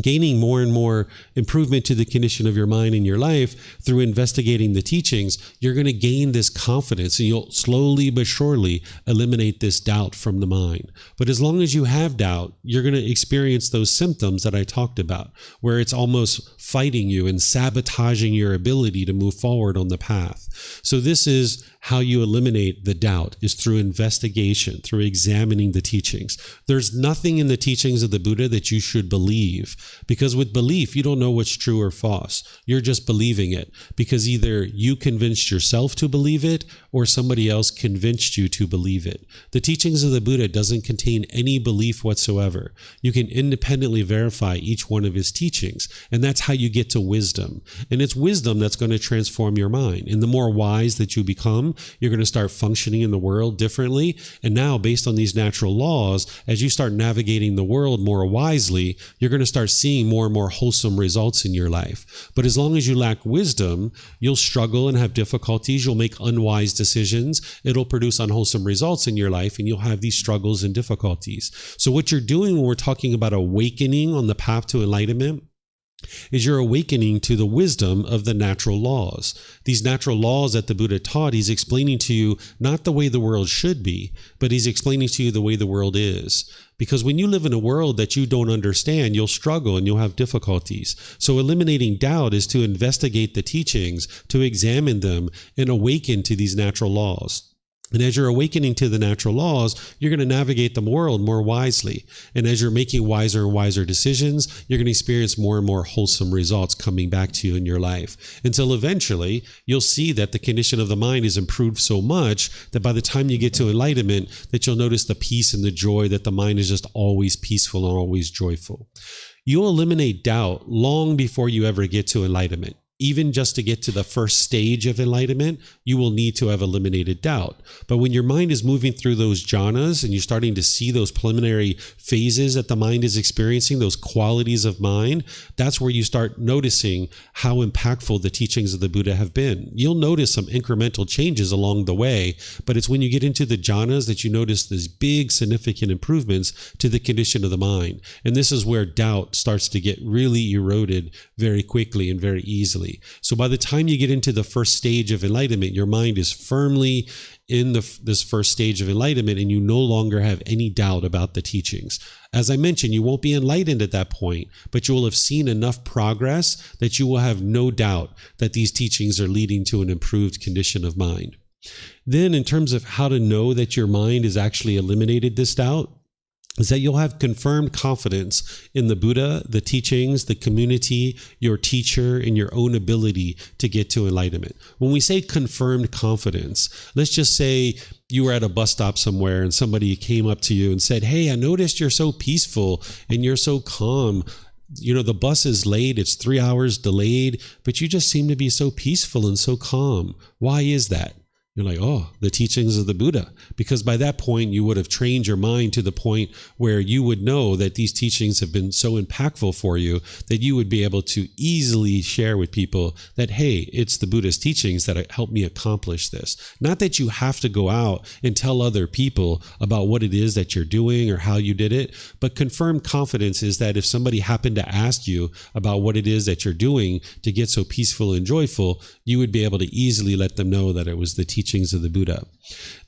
gaining more and more improvement to the condition of your mind in your life through investigating the teachings, you're going to gain this confidence, and you'll slowly but surely eliminate this doubt from the mind. But as long as you have doubt, you're going to experience those symptoms that I talked about, where it's almost fighting you and sabotaging your ability to move forward on the path. So this is how you eliminate the doubt, is through investigation, through examining the teachings. There's nothing in the teachings of the Buddha that you should believe, because with belief, you don't know what's true or false. You're just believing it because either you convinced yourself to believe it or somebody else convinced you to believe it. The teachings of the Buddha doesn't contain any belief whatsoever. You can independently verify each one of his teachings, and that's how you get to wisdom. And it's wisdom that's going to transform your mind. And the more wise that you become, you're going to start functioning in the world differently. And now, based on these natural laws, as you start navigating the world more wisely, you're going to start seeing more and more wholesome results in your life. But as long as you lack wisdom, you'll struggle and have difficulties. You'll make unwise decisions. It'll produce unwholesome results in your life, and you'll have these struggles and difficulties. So what you're doing when we're talking about awakening on the path to enlightenment is you're awakening to the wisdom of the natural laws. These natural laws that the Buddha taught, he's explaining to you not the way the world should be, but he's explaining to you the way the world is. Because when you live in a world that you don't understand, you'll struggle and you'll have difficulties. So eliminating doubt is to investigate the teachings, to examine them, and awaken to these natural laws. And as you're awakening to the natural laws, you're going to navigate the world more wisely. And as you're making wiser and wiser decisions, you're going to experience more and more wholesome results coming back to you in your life. Until eventually, you'll see that the condition of the mind is improved so much that by the time you get to enlightenment, that you'll notice the peace and the joy, that the mind is just always peaceful and always joyful. You'll eliminate doubt long before you ever get to enlightenment. even just to get to the first stage of enlightenment, you will need to have eliminated doubt. But when your mind is moving through those jhanas and you're starting to see those preliminary phases that the mind is experiencing, those qualities of mind, that's where you start noticing how impactful the teachings of the Buddha have been. You'll notice some incremental changes along the way, but it's when you get into the jhanas that you notice these big significant improvements to the condition of the mind. And this is where doubt starts to get really eroded very quickly and very easily. So by the time you get into the first stage of enlightenment, your mind is firmly in this first stage of enlightenment, and you no longer have any doubt about the teachings. As I mentioned, you won't be enlightened at that point, but you will have seen enough progress that you will have no doubt that these teachings are leading to an improved condition of mind. Then, in terms of how to know that your mind has actually eliminated this doubt, is that you'll have confirmed confidence in the Buddha, the teachings, the community, your teacher, and your own ability to get to enlightenment. When we say confirmed confidence, let's just say you were at a bus stop somewhere and somebody came up to you and said, "Hey, I noticed you're so peaceful and you're so calm. You know, the bus is late, it's 3 hours delayed, but you just seem to be so peaceful and so calm. Why is that?" You're like, "Oh, the teachings of the Buddha." Because by that point, you would have trained your mind to the point where you would know that these teachings have been so impactful for you that you would be able to easily share with people that, hey, it's the Buddhist teachings that helped me accomplish this. Not that you have to go out and tell other people about what it is that you're doing or how you did it, but confirmed confidence is that if somebody happened to ask you about what it is that you're doing to get so peaceful and joyful, you would be able to easily let them know that it was the teachings of the Buddha.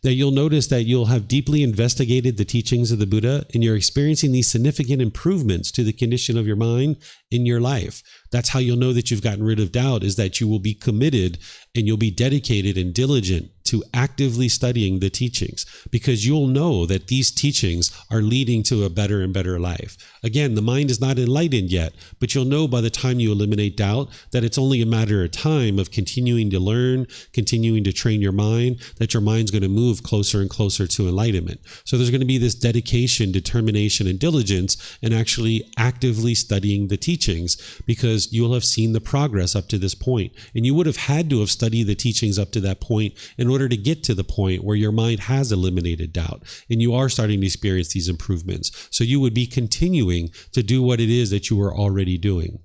That you'll notice that you'll have deeply investigated the teachings of the Buddha and you're experiencing these significant improvements to the condition of your mind in your life. That's how you'll know that you've gotten rid of doubt, is that you will be committed and you'll be dedicated and diligent to actively studying the teachings, because you'll know that these teachings are leading to a better and better life. Again, the mind is not enlightened yet, but you'll know by the time you eliminate doubt that it's only a matter of time of continuing to learn, continuing to train your mind, that your mind's going to move closer and closer to enlightenment. So there's going to be this dedication, determination, and diligence in actually actively studying the teachings, because you'll have seen the progress up to this point. And you would have had to have studied the teachings up to that point in order to get to the point where your mind has eliminated doubt and you are starting to experience these improvements. So you would be continuing to do what it is that you were already doing.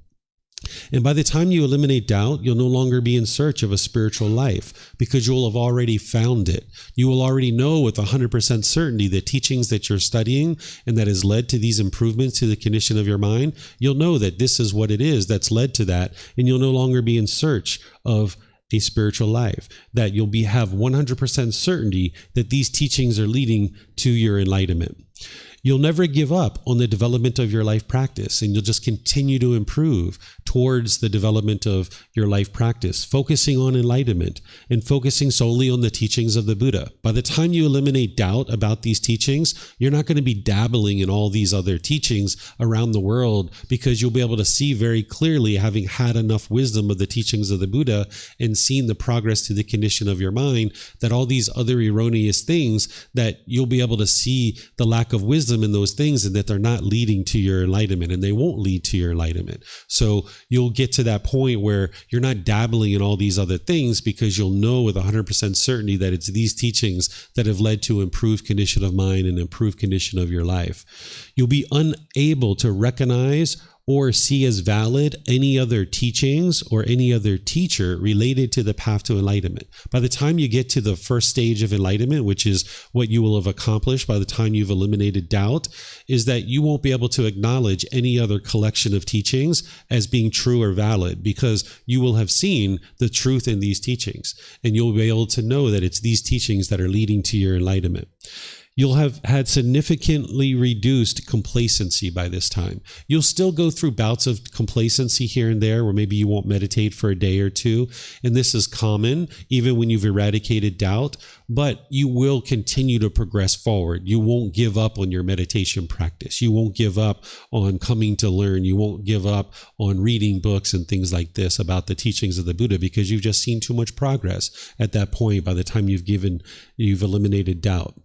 And by the time you eliminate doubt, you'll no longer be in search of a spiritual life, because you'll have already found it. You will already know with 100% certainty the teachings that you're studying and that has led to these improvements to the condition of your mind. You'll know that this is what it is that's led to that, and you'll no longer be in search of a spiritual life, that you'll have 100% certainty that these teachings are leading to your enlightenment. You'll never give up on the development of your life practice, and you'll just continue to improve towards the development of your life practice, focusing on enlightenment and focusing solely on the teachings of the Buddha. By the time you eliminate doubt about these teachings, you're not going to be dabbling in all these other teachings around the world, because you'll be able to see very clearly, having had enough wisdom of the teachings of the Buddha and seen the progress to the condition of your mind, that all these other erroneous things, that you'll be able to see the lack of wisdom in those things and that they're not leading to your enlightenment, and they won't lead to your enlightenment. So you'll get to that point where you're not dabbling in all these other things, because you'll know with 100% certainty that it's these teachings that have led to improved condition of mind and improved condition of your life. You'll be unable to recognize or see as valid any other teachings or any other teacher related to the path to enlightenment. By the time you get to the first stage of enlightenment, which is what you will have accomplished by the time you've eliminated doubt, is that you won't be able to acknowledge any other collection of teachings as being true or valid, because you will have seen the truth in these teachings, and you'll be able to know that it's these teachings that are leading to your enlightenment. You'll have had significantly reduced complacency by this time. You'll still go through bouts of complacency here and there, where maybe you won't meditate for a day or two. And this is common, even when you've eradicated doubt, but you will continue to progress forward. You won't give up on your meditation practice. You won't give up on coming to learn. You won't give up on reading books and things like this about the teachings of the Buddha, because you've just seen too much progress at that point by the time you've eliminated doubt.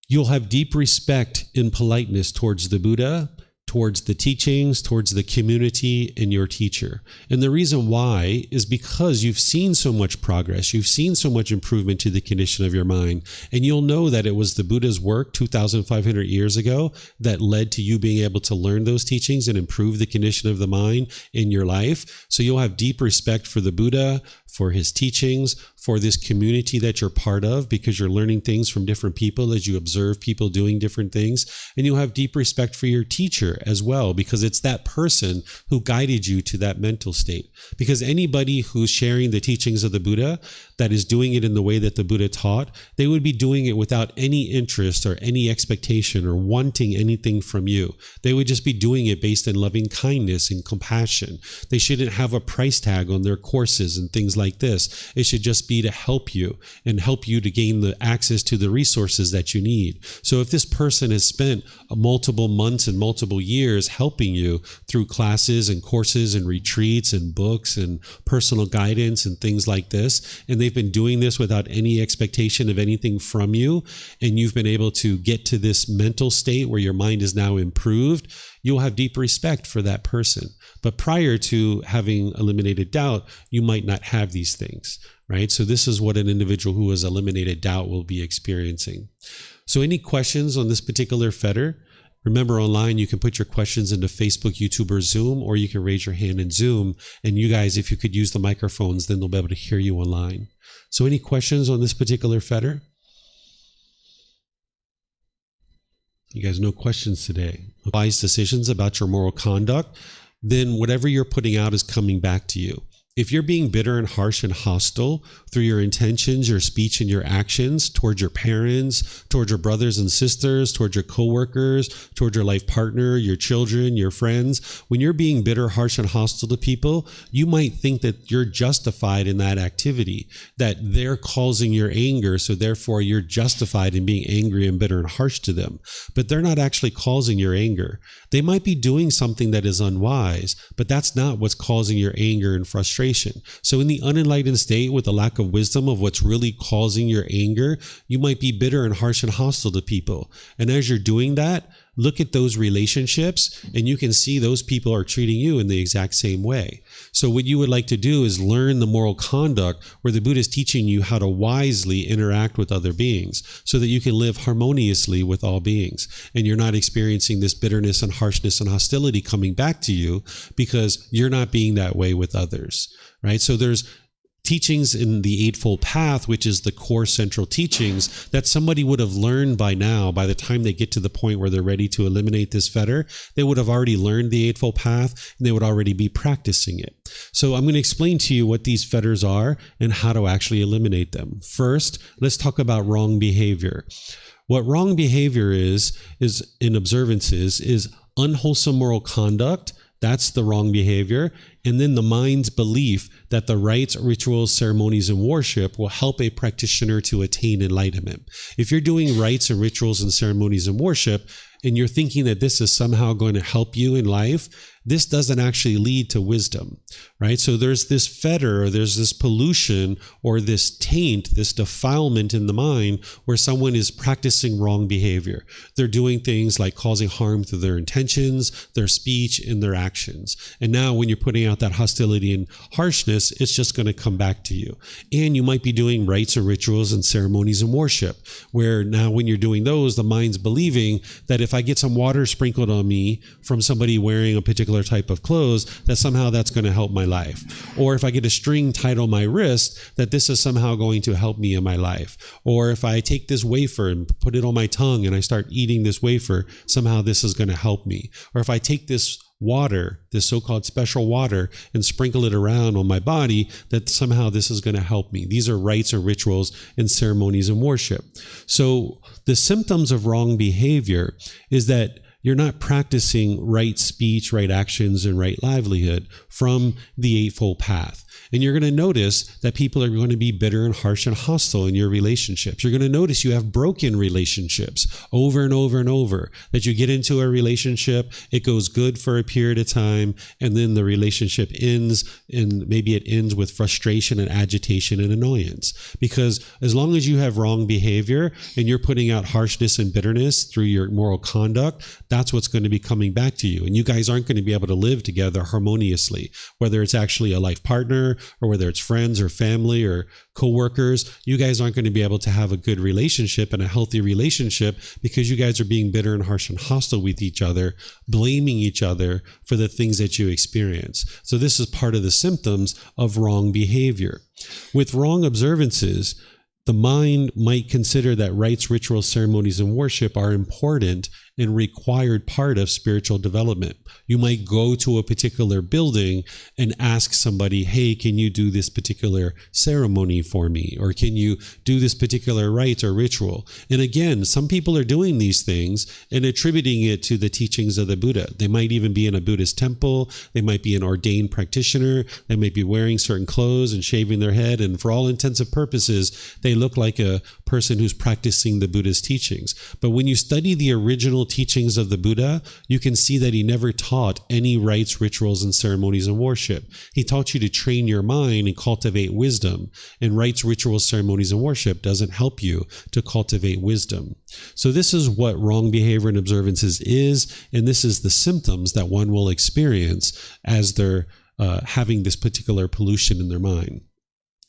You'll have deep respect and politeness towards the Buddha, towards the teachings, towards the community, and your teacher. And the reason why is because you've seen so much progress, you've seen so much improvement to the condition of your mind, and you'll know that it was the Buddha's work 2,500 years ago that led to you being able to learn those teachings and improve the condition of the mind in your life. So you'll have deep respect for the Buddha, for his teachings, for this community that you're part of, because you're learning things from different people as you observe people doing different things. And you'll have deep respect for your teacher as well, because it's that person who guided you to that mental state. Because anybody who's sharing the teachings of the Buddha, that is doing it in the way that the Buddha taught, they would be doing it without any interest or any expectation or wanting anything from you. They would just be doing it based on loving kindness and compassion. They shouldn't have a price tag on their courses and things like this. It should just be to help you and help you to gain the access to the resources that you need. So if this person has spent multiple months and multiple years helping you through classes and courses and retreats and books and personal guidance and things like this, and they've been doing this without any expectation of anything from you, and you've been able to get to this mental state where your mind is now improved, you'll have deep respect for that person. But prior to having eliminated doubt, you might not have these things, right? So this is what an individual who has eliminated doubt will be experiencing. So any questions on this particular fetter? Remember, online, you can put your questions into Facebook, YouTube, or Zoom, or you can raise your hand in Zoom. And you guys, if you could use the microphones, then they'll be able to hear you online. So any questions on this particular fetter? You guys, no questions today. Wise decisions about your moral conduct, then whatever you're putting out is coming back to you. If you're being bitter and harsh and hostile through your intentions, your speech, and your actions towards your parents, towards your brothers and sisters, towards your coworkers, towards your life partner, your children, your friends, when you're being bitter, harsh, and hostile to people, you might think that you're justified in that activity, that they're causing your anger, so therefore you're justified in being angry and bitter and harsh to them. But they're not actually causing your anger. They might be doing something that is unwise, but that's not what's causing your anger and frustration. So in the unenlightened state, with the lack of wisdom of what's really causing your anger, you might be bitter and harsh and hostile to people. And as you're doing that, look at those relationships, and you can see those people are treating you in the exact same way. So what you would like to do is learn the moral conduct where the Buddha is teaching you how to wisely interact with other beings so that you can live harmoniously with all beings. And you're not experiencing this bitterness and harshness and hostility coming back to you because you're not being that way with others, right? So there's teachings in the Eightfold Path, which is the core central teachings that somebody would have learned by now. By the time they get to the point where they're ready to eliminate this fetter, they would have already learned the Eightfold Path and they would already be practicing it. So I'm going to explain to you what these fetters are and how to actually eliminate them. First, let's talk about wrong behavior. What wrong behavior is in observances is unwholesome moral conduct. That's the wrong behavior. And then the mind's belief that the rites, rituals, ceremonies, and worship will help a practitioner to attain enlightenment. If you're doing rites and rituals and ceremonies and worship, and you're thinking that this is somehow going to help you in life, this doesn't actually lead to wisdom, right? So there's this fetter, or there's this pollution, or this taint, this defilement in the mind where someone is practicing wrong behavior. They're doing things like causing harm through their intentions, their speech, and their actions. And now when you're putting out that hostility and harshness, it's just going to come back to you. And you might be doing rites or rituals and ceremonies and worship, where now when you're doing those, the mind's believing that if I get some water sprinkled on me from somebody wearing a particular type of clothes, that somehow that's going to help my life. Or if I get a string tied on my wrist, that this is somehow going to help me in my life. Or if I take this wafer and put it on my tongue and I start eating this wafer, somehow this is going to help me. Or if I take this water, this so-called special water, and sprinkle it around on my body, that somehow this is going to help me. These are rites or rituals and ceremonies and worship. So the symptoms of wrong behavior is that you're not practicing right speech, right actions, and right livelihood from the Eightfold Path. And you're going to notice that people are going to be bitter and harsh and hostile in your relationships. You're going to notice you have broken relationships over and over and over, that you get into a relationship, it goes good for a period of time, and then the relationship ends, and maybe it ends with frustration and agitation and annoyance. Because as long as you have wrong behavior and you're putting out harshness and bitterness through your moral conduct, that's what's going to be coming back to you. And you guys aren't going to be able to live together harmoniously, whether it's actually a life partner or whether it's friends or family or co-workers. You guys aren't going to be able to have a good relationship and a healthy relationship because you guys are being bitter and harsh and hostile with each other, blaming each other for the things that you experience. So this is part of the symptoms of wrong behavior. With wrong observances, the mind might consider that rites, rituals, ceremonies, and worship are important and required part of spiritual development. You might go to a particular building and ask somebody, hey, can you do this particular ceremony for me? Or can you do this particular rite or ritual? And again, some people are doing these things and attributing it to the teachings of the Buddha. They might even be in a Buddhist temple. They might be an ordained practitioner. They might be wearing certain clothes and shaving their head. And for all intents and purposes, they look like a person who's practicing the Buddhist teachings. But when you study the original teachings of the Buddha, you can see that he never taught any rites, rituals, and ceremonies and worship. He taught you to train your mind and cultivate wisdom. And rites, rituals, ceremonies, and worship doesn't help you to cultivate wisdom. So this is what wrong behavior and observances is, and this is the symptoms that one will experience as they're having this particular pollution in their mind.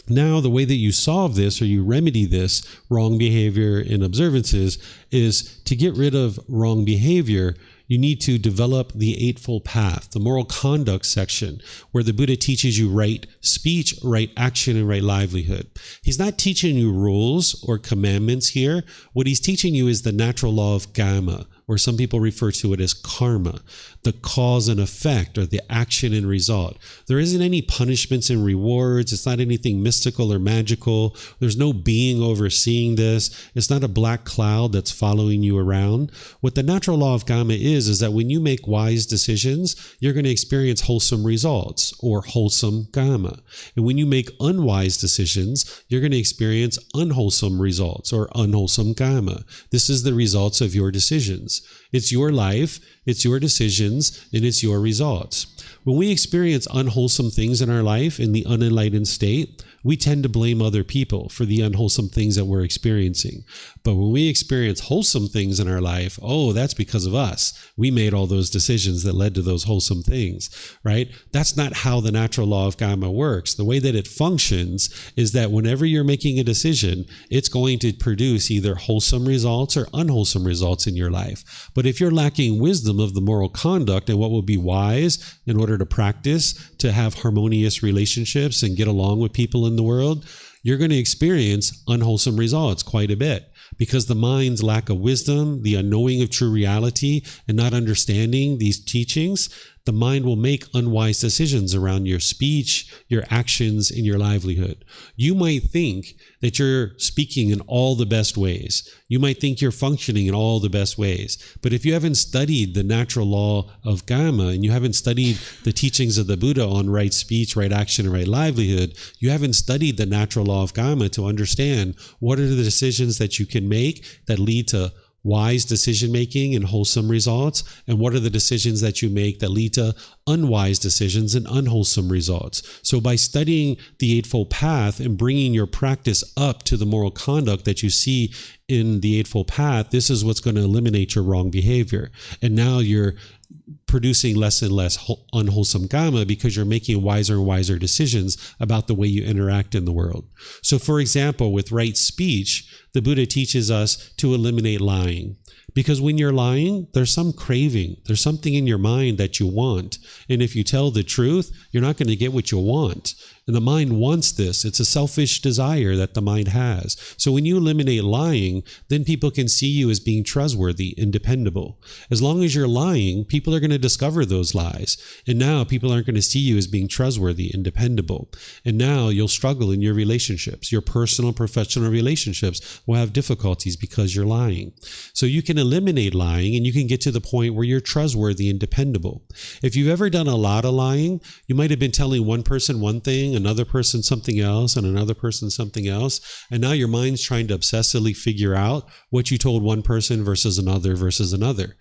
Now, the way that you solve this or you remedy this wrong behavior and observances is to get rid of wrong behavior. You need to develop the Eightfold Path, the moral conduct section, where the Buddha teaches you right speech, right action, and right livelihood. He's not teaching you rules or commandments here. What he's teaching you is the natural law of karma, or some people refer to it as karma, the cause and effect, or the action and result. There isn't any punishments and rewards. It's not anything mystical or magical. There's no being overseeing this. It's not a black cloud that's following you around. What the natural law of karma is that when you make wise decisions, you're going to experience wholesome results, or wholesome karma. And when you make unwise decisions, you're going to experience unwholesome results, or unwholesome karma. This is the results of your decisions. It's your life, it's your decisions, and it's your results. When we experience unwholesome things in our life in the unenlightened state, we tend to blame other people for the unwholesome things that we're experiencing. But when we experience wholesome things in our life, oh, that's because of us. We made all those decisions that led to those wholesome things, right? That's not how the natural law of karma works. The way that it functions is that whenever you're making a decision, it's going to produce either wholesome results or unwholesome results in your life. But if you're lacking wisdom of the moral conduct and what will be wise in order to practice, to have harmonious relationships and get along with people in the world, you're going to experience unwholesome results quite a bit. Because the mind's lack of wisdom, the unknowing of true reality, and not understanding these teachings, the mind will make unwise decisions around your speech, your actions, and your livelihood. You might think that you're speaking in all the best ways. You might think you're functioning in all the best ways. But if you haven't studied the natural law of karma, and you haven't studied the teachings of the Buddha on right speech, right action, and right livelihood, you haven't studied the natural law of karma to understand what are the decisions that you can make that lead to wise decision-making and wholesome results, and what are the decisions that you make that lead to unwise decisions and unwholesome results. So by studying the Eightfold Path and bringing your practice up to the moral conduct that you see in the Eightfold Path, this is what's going to eliminate your wrong behavior. And now you're producing less and less unwholesome karma because you're making wiser and wiser decisions about the way you interact in the world. So for example, with right speech, the Buddha teaches us to eliminate lying. Because when you're lying, there's some craving. There's something in your mind that you want. And if you tell the truth, you're not going to get what you want. And the mind wants this. It's a selfish desire that the mind has. So when you eliminate lying, then people can see you as being trustworthy and dependable. As long as you're lying, people are going to discover those lies. And now people aren't going to see you as being trustworthy and dependable. And now you'll struggle in your relationships. Your personal, professional relationships will have difficulties because you're lying. So you can eliminate lying and you can get to the point where you're trustworthy and dependable. If you've ever done a lot of lying, you might have been telling one person one thing thing, another person something else, and another person something else. And now your mind's trying to obsessively figure out what you told one person versus another versus another.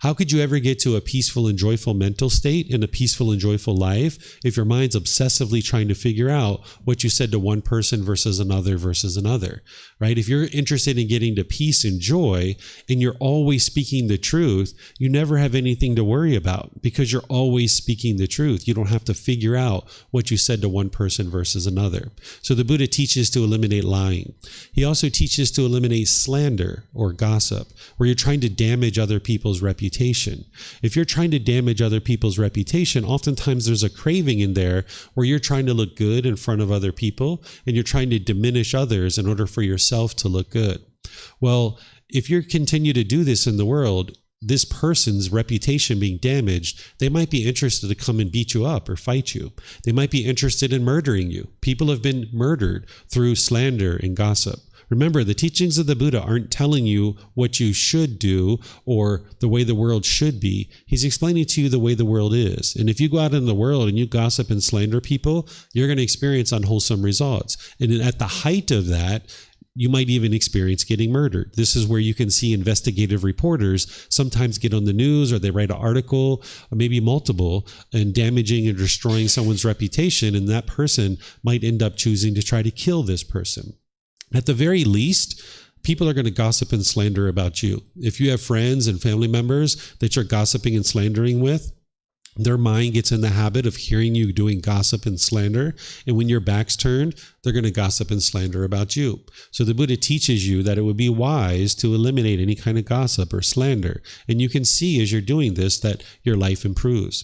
How could you ever get to a peaceful and joyful mental state in a peaceful and joyful life if your mind's obsessively trying to figure out what you said to one person versus another, right? If you're interested in getting to peace and joy and you're always speaking the truth, you never have anything to worry about because you're always speaking the truth. You don't have to figure out what you said to one person versus another. So the Buddha teaches to eliminate lying. He also teaches to eliminate slander or gossip, where you're trying to damage other people's reputation. If you're trying to damage other people's reputation, oftentimes there's a craving in there where you're trying to look good in front of other people and you're trying to diminish others in order for yourself to look good. Well, if you continue to do this in the world, this person's reputation being damaged, they might be interested to come and beat you up or fight you. They might be interested in murdering you. People have been murdered through slander and gossip. Remember, the teachings of the Buddha aren't telling you what you should do or the way the world should be. He's explaining to you the way the world is. And if you go out in the world and you gossip and slander people, you're going to experience unwholesome results. And at the height of that, you might even experience getting murdered. This is where you can see investigative reporters sometimes get on the news, or they write an article, or maybe multiple, and damaging and destroying someone's reputation, and that person might end up choosing to try to kill this person. At the very least, people are going to gossip and slander about you. If you have friends and family members that you're gossiping and slandering with, their mind gets in the habit of hearing you doing gossip and slander. And when your back's turned, they're going to gossip and slander about you. So the Buddha teaches you that it would be wise to eliminate any kind of gossip or slander. And you can see as you're doing this that your life improves.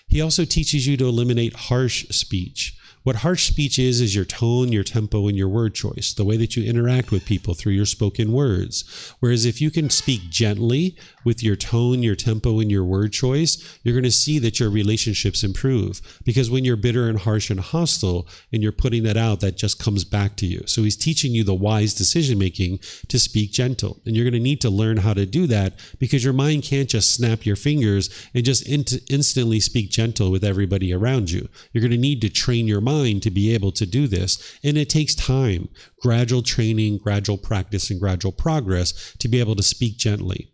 He also teaches you to eliminate harsh speech. What harsh speech is your tone, your tempo, and your word choice, the way that you interact with people through your spoken words. Whereas if you can speak gently with your tone, your tempo, and your word choice, you're going to see that your relationships improve. Because when you're bitter and harsh and hostile, and you're putting that out, that just comes back to you. So he's teaching you the wise decision-making to speak gentle. And you're going to need to learn how to do that because your mind can't just snap your fingers and just instantly speak gentle with everybody around you. You're going to need to train your mind to be able to do this. And it takes time, gradual training, gradual practice, and gradual progress to be able to speak gently.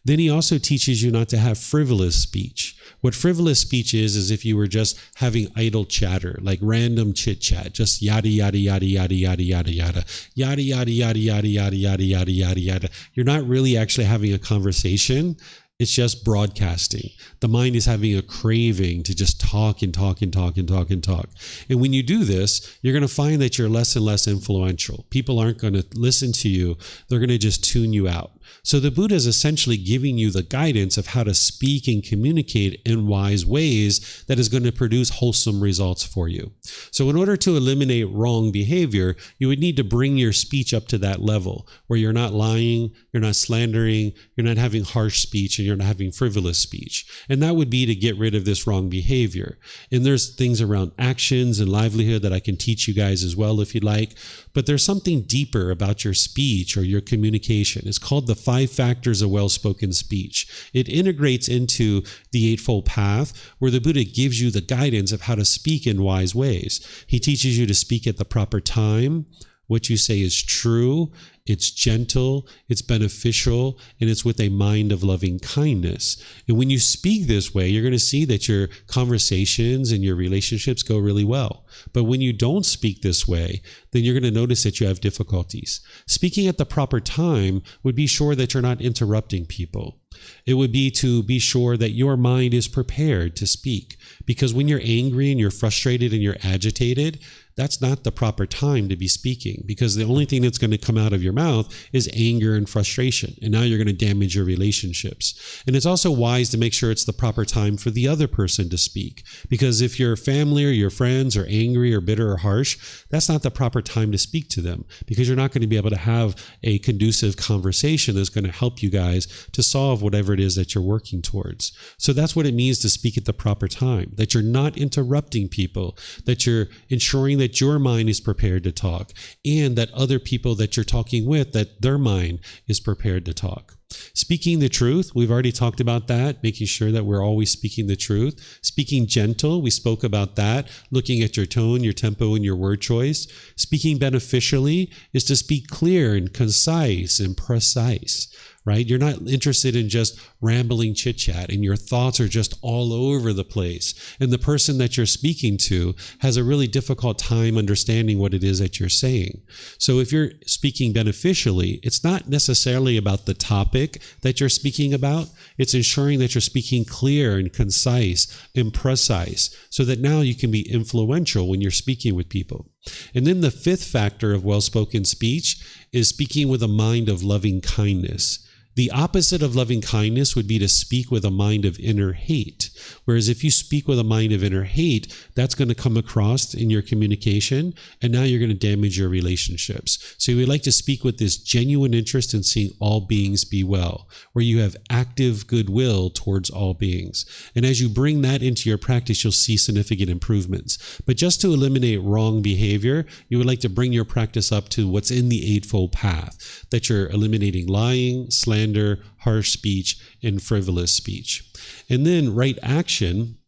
Then he also teaches you not to have frivolous speech. What frivolous speech is if you were just having idle chatter, like random chit chat, just yada, yada, yada, yada, yada, yada, yada, yada, yada, yada, yada, yada, yada, yada, yada, yada. You're not really actually having a conversation. It's just broadcasting. The mind is having a craving to just talk and talk and talk and talk and talk. And when you do this, you're going to find that you're less and less influential. People aren't going to listen to you. They're going to just tune you out. So the Buddha is essentially giving you the guidance of how to speak and communicate in wise ways that is going to produce wholesome results for you. So in order to eliminate wrong behavior, you would need to bring your speech up to that level where you're not lying, you're not slandering, you're not having harsh speech, and you're not having frivolous speech. And that would be to get rid of this wrong behavior. And there's things around actions and livelihood that I can teach you guys as well if you'd like. But there's something deeper about your speech or your communication. It's called the 5 factors of well-spoken speech. It integrates into the Eightfold Path, where the Buddha gives you the guidance of how to speak in wise ways. He teaches you to speak at the proper time. What you say is true, it's gentle, it's beneficial, and it's with a mind of loving kindness. And when you speak this way, you're going to see that your conversations and your relationships go really well. But when you don't speak this way, then you're going to notice that you have difficulties. Speaking at the proper time would be sure that you're not interrupting people. It would be to be sure that your mind is prepared to speak. Because when you're angry and you're frustrated and you're agitated, that's not the proper time to be speaking, because the only thing that's going to come out of your mouth is anger and frustration. And now you're going to damage your relationships. And it's also wise to make sure it's the proper time for the other person to speak. Because if your family or your friends are angry or bitter or harsh, that's not the proper time to speak to them, because you're not going to be able to have a conducive conversation that's going to help you guys to solve whatever it is that you're working towards. So that's what it means to speak at the proper time, that you're not interrupting people, that you're ensuring that your mind is prepared to talk, and that other people that you're talking with, that their mind is prepared to talk. Speaking the truth, we've already talked about that, making sure that we're always speaking the truth. Speaking gentle, we spoke about that, looking at your tone, your tempo, and your word choice. Speaking beneficially is to speak clear and concise and precise, right? You're not interested in just rambling chit-chat, and your thoughts are just all over the place. And the person that you're speaking to has a really difficult time understanding what it is that you're saying. So if you're speaking beneficially, it's not necessarily about the topic that you're speaking about. It's ensuring that you're speaking clear and concise and precise so that now you can be influential when you're speaking with people. And then the fifth factor of well-spoken speech is speaking with a mind of loving kindness. The opposite of loving kindness would be to speak with a mind of inner hate. Whereas if you speak with a mind of inner hate, that's going to come across in your communication, and now you're going to damage your relationships. So we like to speak with this genuine interest in seeing all beings be well, where you have active goodwill towards all beings. And as you bring that into your practice, you'll see significant improvements. But just to eliminate wrong behavior, you would like to bring your practice up to what's in the Eightfold Path, that you're eliminating lying, slander, harsh speech, and frivolous speech. And then right action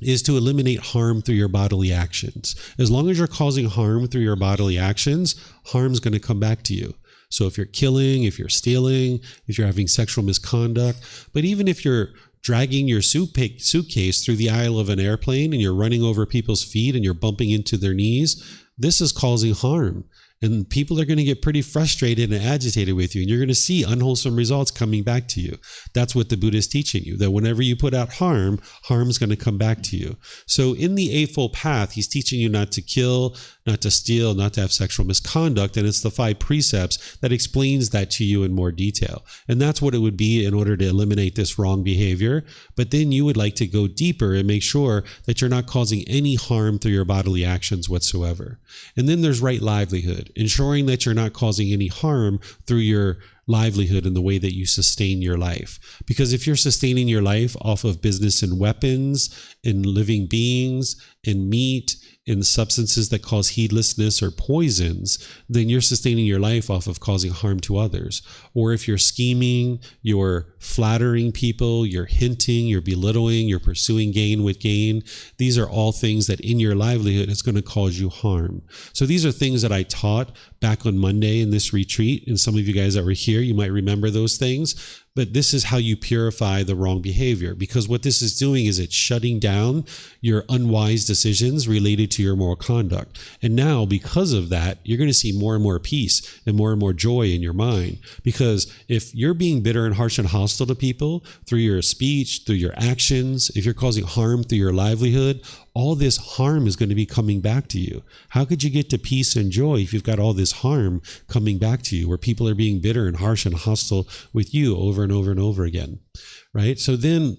is to eliminate harm through your bodily actions. As long as you're causing harm through your bodily actions, harm's going to come back to you. So if you're killing, if you're stealing, if you're having sexual misconduct, but even if you're dragging your suitcase through the aisle of an airplane and you're running over people's feet and you're bumping into their knees, this is causing harm. And people are going to get pretty frustrated and agitated with you, and you're going to see unwholesome results coming back to you. That's what the Buddha is teaching you, that whenever you put out harm, harm's going to come back to you. So in the Eightfold Path, he's teaching you not to kill, not to steal, not to have sexual misconduct, and it's the 5 precepts that explains that to you in more detail. And that's what it would be in order to eliminate this wrong behavior. But then you would like to go deeper and make sure that you're not causing any harm through your bodily actions whatsoever. And then there's right livelihood, ensuring that you're not causing any harm through your livelihood in the way that you sustain your life. Because if you're sustaining your life off of business and weapons and living beings and meat and substances that cause heedlessness or poisons, then you're sustaining your life off of causing harm to others. Or if you're scheming, you're flattering people, you're hinting, you're belittling, you're pursuing gain with gain, these are all things that in your livelihood is going to cause you harm. So these are things that I taught back on Monday in this retreat, and some of you guys that were here, you might remember those things. But this is how you purify the wrong behavior, because what this is doing is it's shutting down your unwise decisions related to your moral conduct. And now, because of that, you're going to see more and more peace and more joy in your mind. Because if you're being bitter and harsh and hostile to people through your speech, through your actions, if you're causing harm through your livelihood, all this harm is going to be coming back to you. How could you get to peace and joy if you've got all this harm coming back to you, where people are being bitter and harsh and hostile with you over and over and over again, right? So then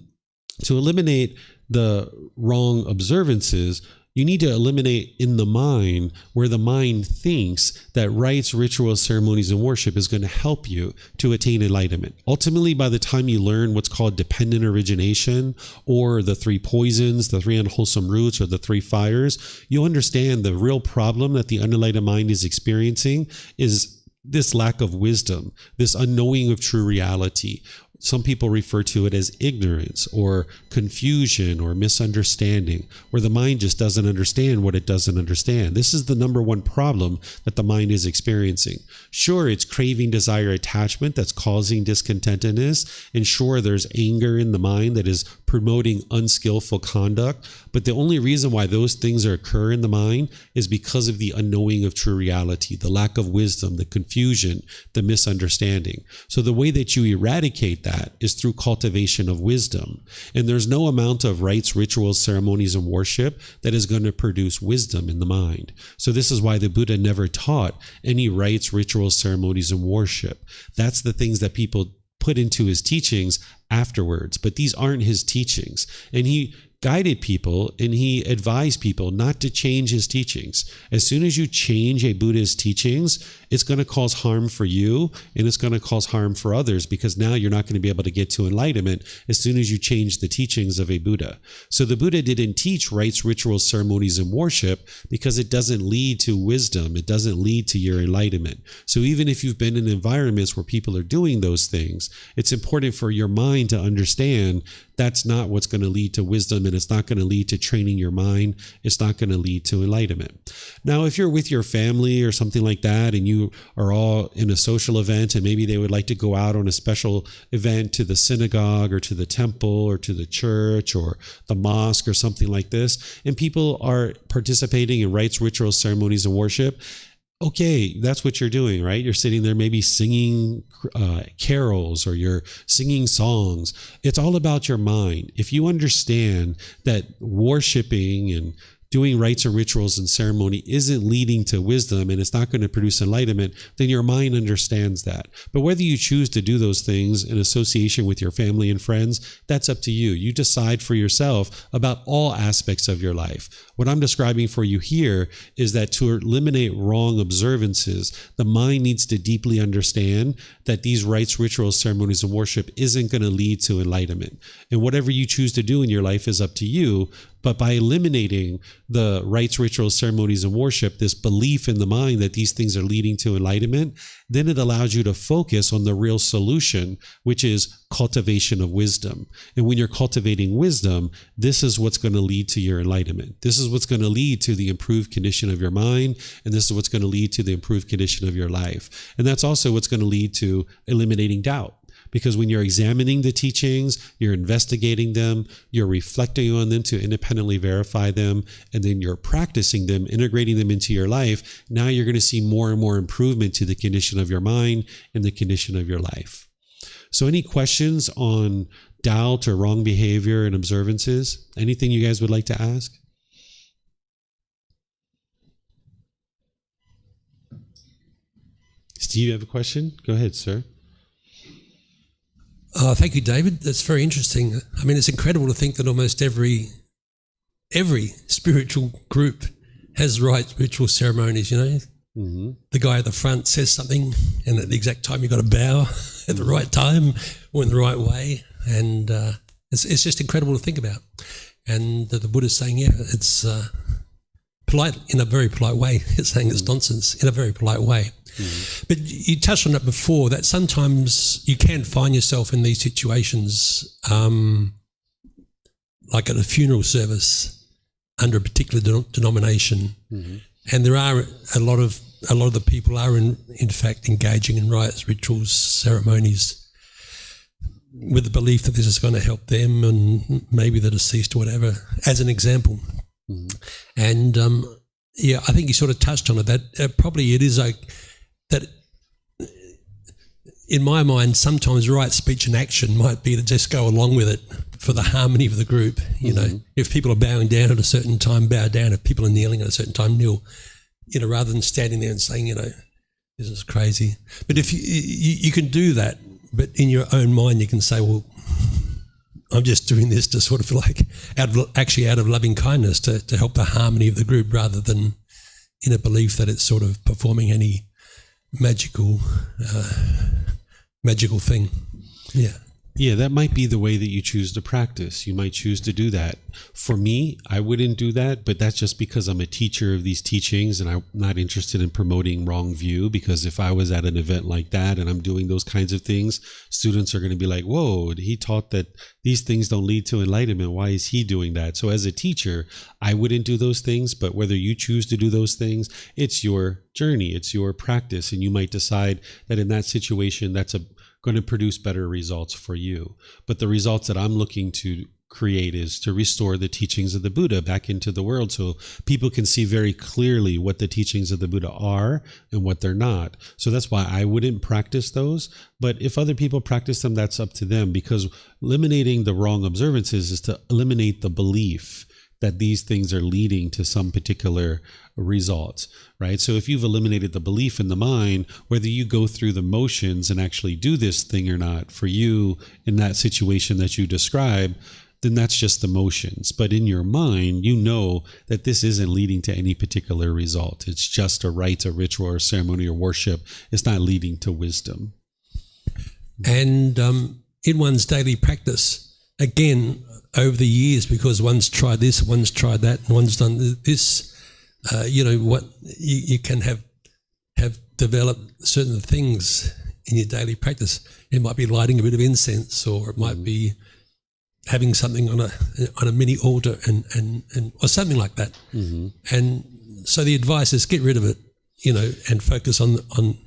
to eliminate the wrong observances, you need to eliminate in the mind where the mind thinks that rites, rituals, ceremonies, and worship is going to help you to attain enlightenment. Ultimately, by the time you learn what's called dependent origination, or the 3 poisons, the 3 unwholesome roots, or the 3 fires, you'll understand the real problem that the unenlightened mind is experiencing is this lack of wisdom, this unknowing of true reality. Some people refer to it as ignorance or confusion or misunderstanding, where the mind just doesn't understand what it doesn't understand. This is the number one problem that the mind is experiencing. Sure, it's craving, desire, attachment that's causing discontentedness, and sure, there's anger in the mind that is promoting unskillful conduct, but the only reason why those things occur in the mind is because of the unknowing of true reality, the lack of wisdom, the confusion, the misunderstanding. So the way that you eradicate that is through cultivation of wisdom. And there's no amount of rites, rituals, ceremonies, and worship that is going to produce wisdom in the mind. So this is why the Buddha never taught any rites, rituals, ceremonies, and worship. That's the things that people put into his teachings afterwards, but these aren't his teachings. And he guided people and he advised people not to change his teachings. As soon as you change a Buddha's teachings, it's going to cause harm for you, and it's going to cause harm for others, because now you're not going to be able to get to enlightenment as soon as you change the teachings of a Buddha. So the Buddha didn't teach rites, rituals, ceremonies, and worship because it doesn't lead to wisdom. It doesn't lead to your enlightenment. So even if you've been in environments where people are doing those things, it's important for your mind to understand that's not what's going to lead to wisdom, and it's not going to lead to training your mind. It's not going to lead to enlightenment. Now, if you're with your family or something like that, and you are all in a social event, and maybe they would like to go out on a special event to the synagogue or to the temple or to the church or the mosque or something like this, and people are participating in rites, rituals, ceremonies, and worship, okay, that's what you're doing, right? You're sitting there maybe singing carols, or you're singing songs. It's all about your mind. If you understand that worshiping and doing rites or rituals and ceremony isn't leading to wisdom, and it's not going to produce enlightenment, then your mind understands that. But whether you choose to do those things in association with your family and friends, that's up to you. You decide for yourself about all aspects of your life. What I'm describing for you here is that to eliminate wrong observances, the mind needs to deeply understand that these rites, rituals, ceremonies, and worship isn't going to lead to enlightenment. And whatever you choose to do in your life is up to you. But by eliminating the rites, rituals, ceremonies, and worship, this belief in the mind that these things are leading to enlightenment, then it allows you to focus on the real solution, which is cultivation of wisdom. And when you're cultivating wisdom, this is what's going to lead to your enlightenment. This is what's going to lead to the improved condition of your mind, and this is what's going to lead to the improved condition of your life. And that's also what's going to lead to eliminating doubt. Because when you're examining the teachings, you're investigating them, you're reflecting on them to independently verify them, and then you're practicing them, integrating them into your life, now you're going to see more and more improvement to the condition of your mind and the condition of your life. So any questions on doubt or wrong behavior and observances? Anything you guys would like to ask? Steve, you have a question? Go ahead, sir. Thank you, David. That's very interesting. I mean, it's incredible to think that almost every spiritual group has rites, ritual ceremonies, you know. Mm-hmm. The guy at the front says something, and at the exact time you've got to bow at the right time or in the right way. And it's just incredible to think about. And the Buddha's saying, yeah, it's polite, in a very polite way. It's saying it's nonsense in a very polite way. Mm-hmm. But you touched on it before, that sometimes you can find yourself in these situations, like at a funeral service under a particular denomination, mm-hmm. and there are a lot of the people are in fact engaging in rites, rituals, ceremonies, with the belief that this is going to help them and maybe the deceased or whatever, as an example. Mm-hmm. And yeah, I think you sort of touched on it, that probably it is like that. In my mind, sometimes right speech and action might be to just go along with it for the harmony of the group. You mm-hmm. know, if people are bowing down at a certain time, bow down. If people are kneeling at a certain time, kneel. You know, rather than standing there and saying, you know, this is crazy. But if you can do that, but in your own mind, you can say, well, I'm just doing this to sort of like out of loving kindness to help the harmony of the group, rather than in a belief that it's sort of performing any magical thing. Yeah, that might be the way that you choose to practice. You might choose to do that. For me, I wouldn't do that, but that's just because I'm a teacher of these teachings and I'm not interested in promoting wrong view, because if I was at an event like that and I'm doing those kinds of things, students are going to be like, whoa, he taught that these things don't lead to enlightenment. Why is he doing that? So as a teacher, I wouldn't do those things, but whether you choose to do those things, it's your journey, it's your practice, and you might decide that in that situation, that's going to produce better results for you. But the results that I'm looking to create is to restore the teachings of the Buddha back into the world, so people can see very clearly what the teachings of the Buddha are and what they're not. So that's why I wouldn't practice those. But if other people practice them, that's up to them, because eliminating the wrong observances is to eliminate the belief that these things are leading to some particular results, right? So if you've eliminated the belief in the mind, whether you go through the motions and actually do this thing or not, for you in that situation that you describe, then that's just the motions. But in your mind, you know that this isn't leading to any particular result. It's just a rite, a ritual, or ceremony, or worship. It's not leading to wisdom. And in one's daily practice, again, over the years, because one's tried this, one's tried that, and one's done this, what you can have developed certain things in your daily practice. It might be lighting a bit of incense, or it might be having something on a mini altar and or something like that. Mm-hmm. And so the advice is get rid of it, and focus on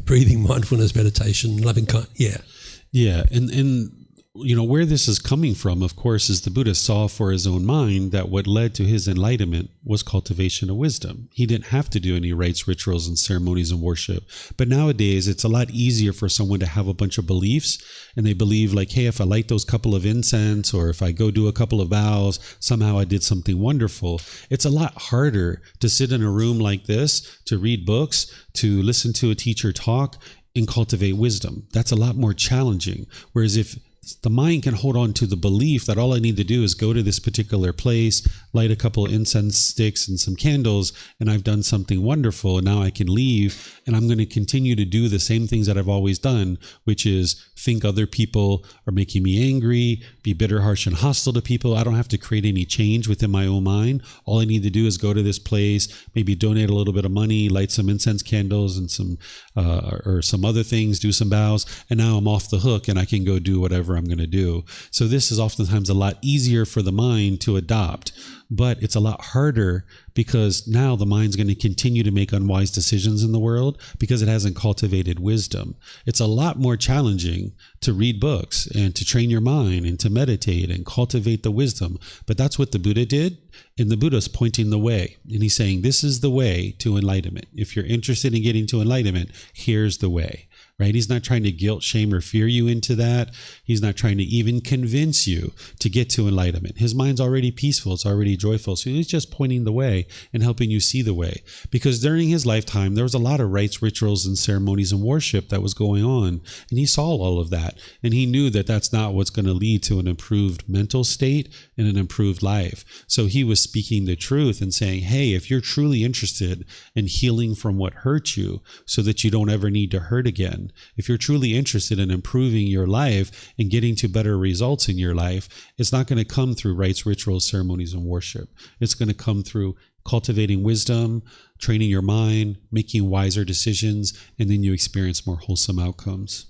breathing, mindfulness, meditation, loving kind. Yeah, and where this is coming from, of course, is the Buddha saw for his own mind that what led to his enlightenment was cultivation of wisdom. He didn't have to do any rites, rituals, and ceremonies and worship. But nowadays, it's a lot easier for someone to have a bunch of beliefs, and they believe like, hey, if I light those couple of incense, or if I go do a couple of vows, somehow I did something wonderful. It's a lot harder to sit in a room like this, to read books, to listen to a teacher talk, and cultivate wisdom. That's a lot more challenging. Whereas if the mind can hold on to the belief that all I need to do is go to this particular place, light a couple of incense sticks and some candles, and I've done something wonderful, and now I can leave, and I'm going to continue to do the same things that I've always done, which is think other people are making me angry, be bitter, harsh, and hostile to people. I don't have to create any change within my own mind. All I need to do is go to this place, maybe donate a little bit of money, light some incense candles and some or some other things, do some vows, and now I'm off the hook and I can go do whatever I'm going to do. So this is oftentimes a lot easier for the mind to adopt, but it's a lot harder because now the mind's going to continue to make unwise decisions in the world because it hasn't cultivated wisdom. It's a lot more challenging to read books and to train your mind and to meditate and cultivate the wisdom. But that's what the Buddha did. And the Buddha's pointing the way. And he's saying, this is the way to enlightenment. If you're interested in getting to enlightenment, here's the way. Right? He's not trying to guilt, shame, or fear you into that. He's not trying to even convince you to get to enlightenment. His mind's already peaceful. It's already joyful. So he's just pointing the way and helping you see the way. Because during his lifetime, there was a lot of rites, rituals, and ceremonies and worship that was going on. And he saw all of that. And he knew that that's not what's going to lead to an improved mental state and an improved life. So he was speaking the truth and saying, hey, if you're truly interested in healing from what hurt you so that you don't ever need to hurt again, if you're truly interested in improving your life and getting to better results in your life, it's not going to come through rites, rituals, ceremonies, and worship. It's going to come through cultivating wisdom, training your mind, making wiser decisions, and then you experience more wholesome outcomes.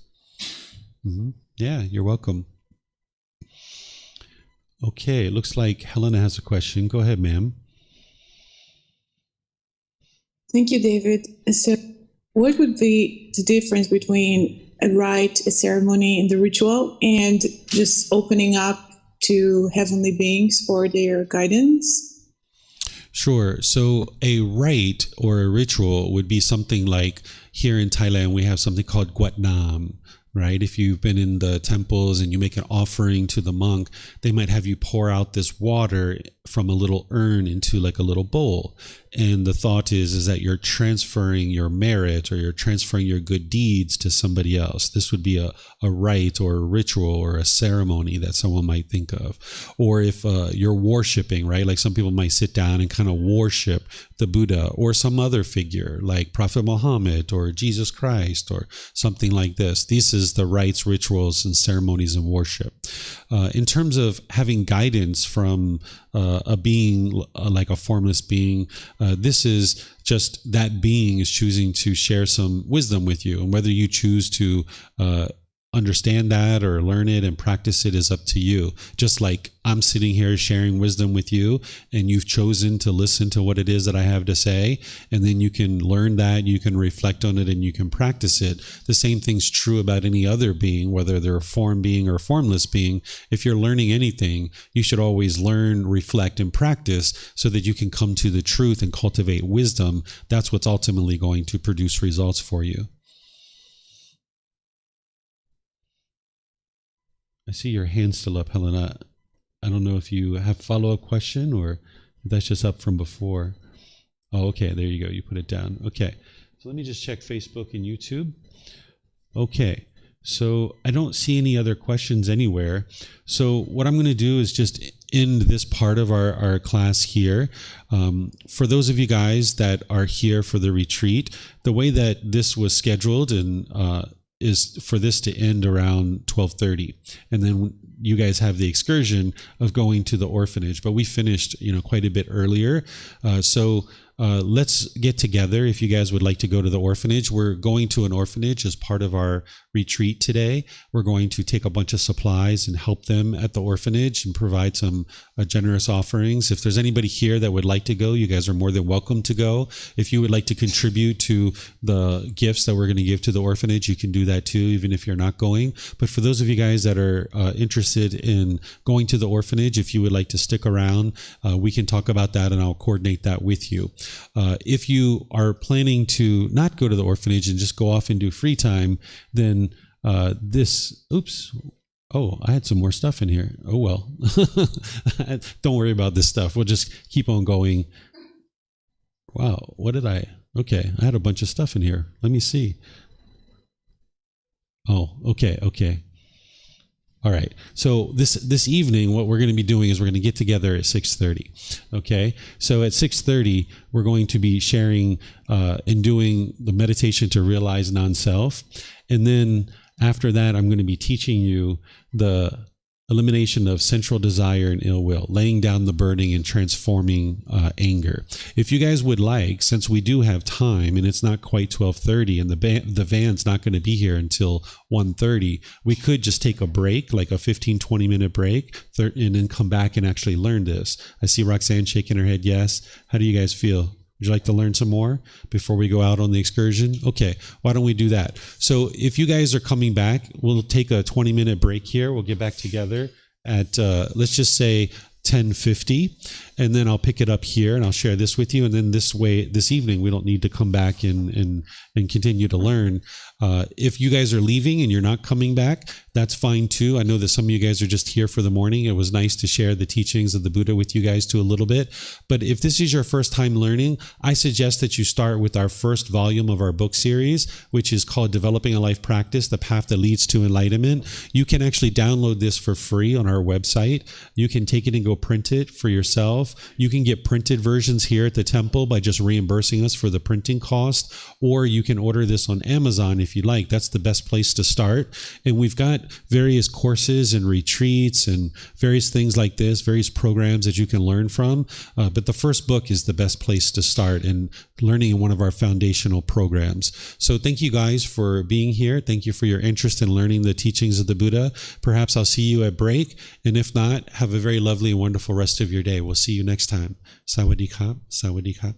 Mm-hmm. Yeah, you're welcome. Okay, it looks like Helena has a question. Go ahead, ma'am. Thank you, David. So what would be the difference between a rite, a ceremony, and the ritual, and just opening up to heavenly beings for their guidance? Sure. So a rite or a ritual would be something like here in Thailand, we have something called Guat Nam. Right? If you've been in the temples and you make an offering to the monk, they might have you pour out this water from a little urn into like a little bowl. And the thought is that you're transferring your merit or you're transferring your good deeds to somebody else. This would be a rite or a ritual or a ceremony that someone might think of. Or if you're worshiping, right? Like some people might sit down and kind of worship the Buddha or some other figure like Prophet Muhammad or Jesus Christ or something like this. This is the rites, rituals, and ceremonies and worship. In terms of having guidance from a being like a formless being, this is just that being is choosing to share some wisdom with you, and whether you choose to understand that or learn it and practice it is up to you. Just like I'm sitting here sharing wisdom with you and you've chosen to listen to what it is that I have to say, and then you can learn that, you can reflect on it, and you can practice it. The same thing's true about any other being, whether they're a form being or a formless being. If you're learning anything, you should always learn, reflect, and practice so that you can come to the truth and cultivate wisdom. That's what's ultimately going to produce results for you. I see your hand still up, Helena. I don't know if you have a follow-up question or if that's just up from before. Oh, okay. There you go. You put it down. Okay. So let me just check Facebook and YouTube. Okay. So I don't see any other questions anywhere. So what I'm going to do is just end this part of our class here. For those of you guys that are here for the retreat, the way that this was scheduled and is for this to end around 12:30, and then you guys have the excursion of going to the orphanage. But we finished, quite a bit earlier. So let's get together if you guys would like to go to the orphanage. We're going to an orphanage as part of our retreat today. We're going to take a bunch of supplies and help them at the orphanage and provide some generous offerings. If there's anybody here that would like to go, you guys are more than welcome to go. If you would like to contribute to the gifts that we're going to give to the orphanage, you can do that too, even if you're not going. But for those of you guys that are interested in going to the orphanage, if you would like to stick around, we can talk about that and I'll coordinate that with you. If you are planning to not go to the orphanage and just go off and do free time, then oh, I had some more stuff in here. Oh, well, don't worry about this stuff. We'll just keep on going. Wow, okay, I had a bunch of stuff in here. Let me see. Oh, okay. All right. So this evening, what we're going to be doing is we're going to get together at 6:30. Okay. So at 6:30, we're going to be sharing and doing the meditation to realize non-self. And then after that, I'm going to be teaching you the elimination of central desire and ill will, laying down the burning and transforming anger. If you guys would like, since we do have time and it's not quite 12:30 and the van's not going to be here until 1:30, we could just take a break, like a 15-20 minute break, and then come back and actually learn this. I see Roxanne shaking her head yes. How do you guys feel? Would you like to learn some more before we go out on the excursion? Okay, why don't we do that? So if you guys are coming back, we'll take a 20-minute break here. We'll get back together at, let's just say, 10:50, and then I'll pick it up here and I'll share this with you. And then this evening, we don't need to come back and continue to learn. If you guys are leaving and you're not coming back, that's fine too. I know that some of you guys are just here for the morning. It was nice to share the teachings of the Buddha with you guys too a little bit. But if this is your first time learning, I suggest that you start with our first volume of our book series, which is called Developing a Life Practice, The Path That Leads to Enlightenment. You can actually download this for free on our website. You can take it and go print it for yourself. You can get printed versions here at the temple by just reimbursing us for the printing cost, or you can order this on Amazon if you'd like. That's the best place to start. And we've got various courses and retreats and various things like this, various programs that you can learn from. But the first book is the best place to start and learning in one of our foundational programs. So thank you guys for being here. Thank you for your interest in learning the teachings of the Buddha. Perhaps I'll see you at break. And if not, have a very lovely and wonderful rest of your day. We'll see you next time. Sawadee Kap. Sawadee Kap.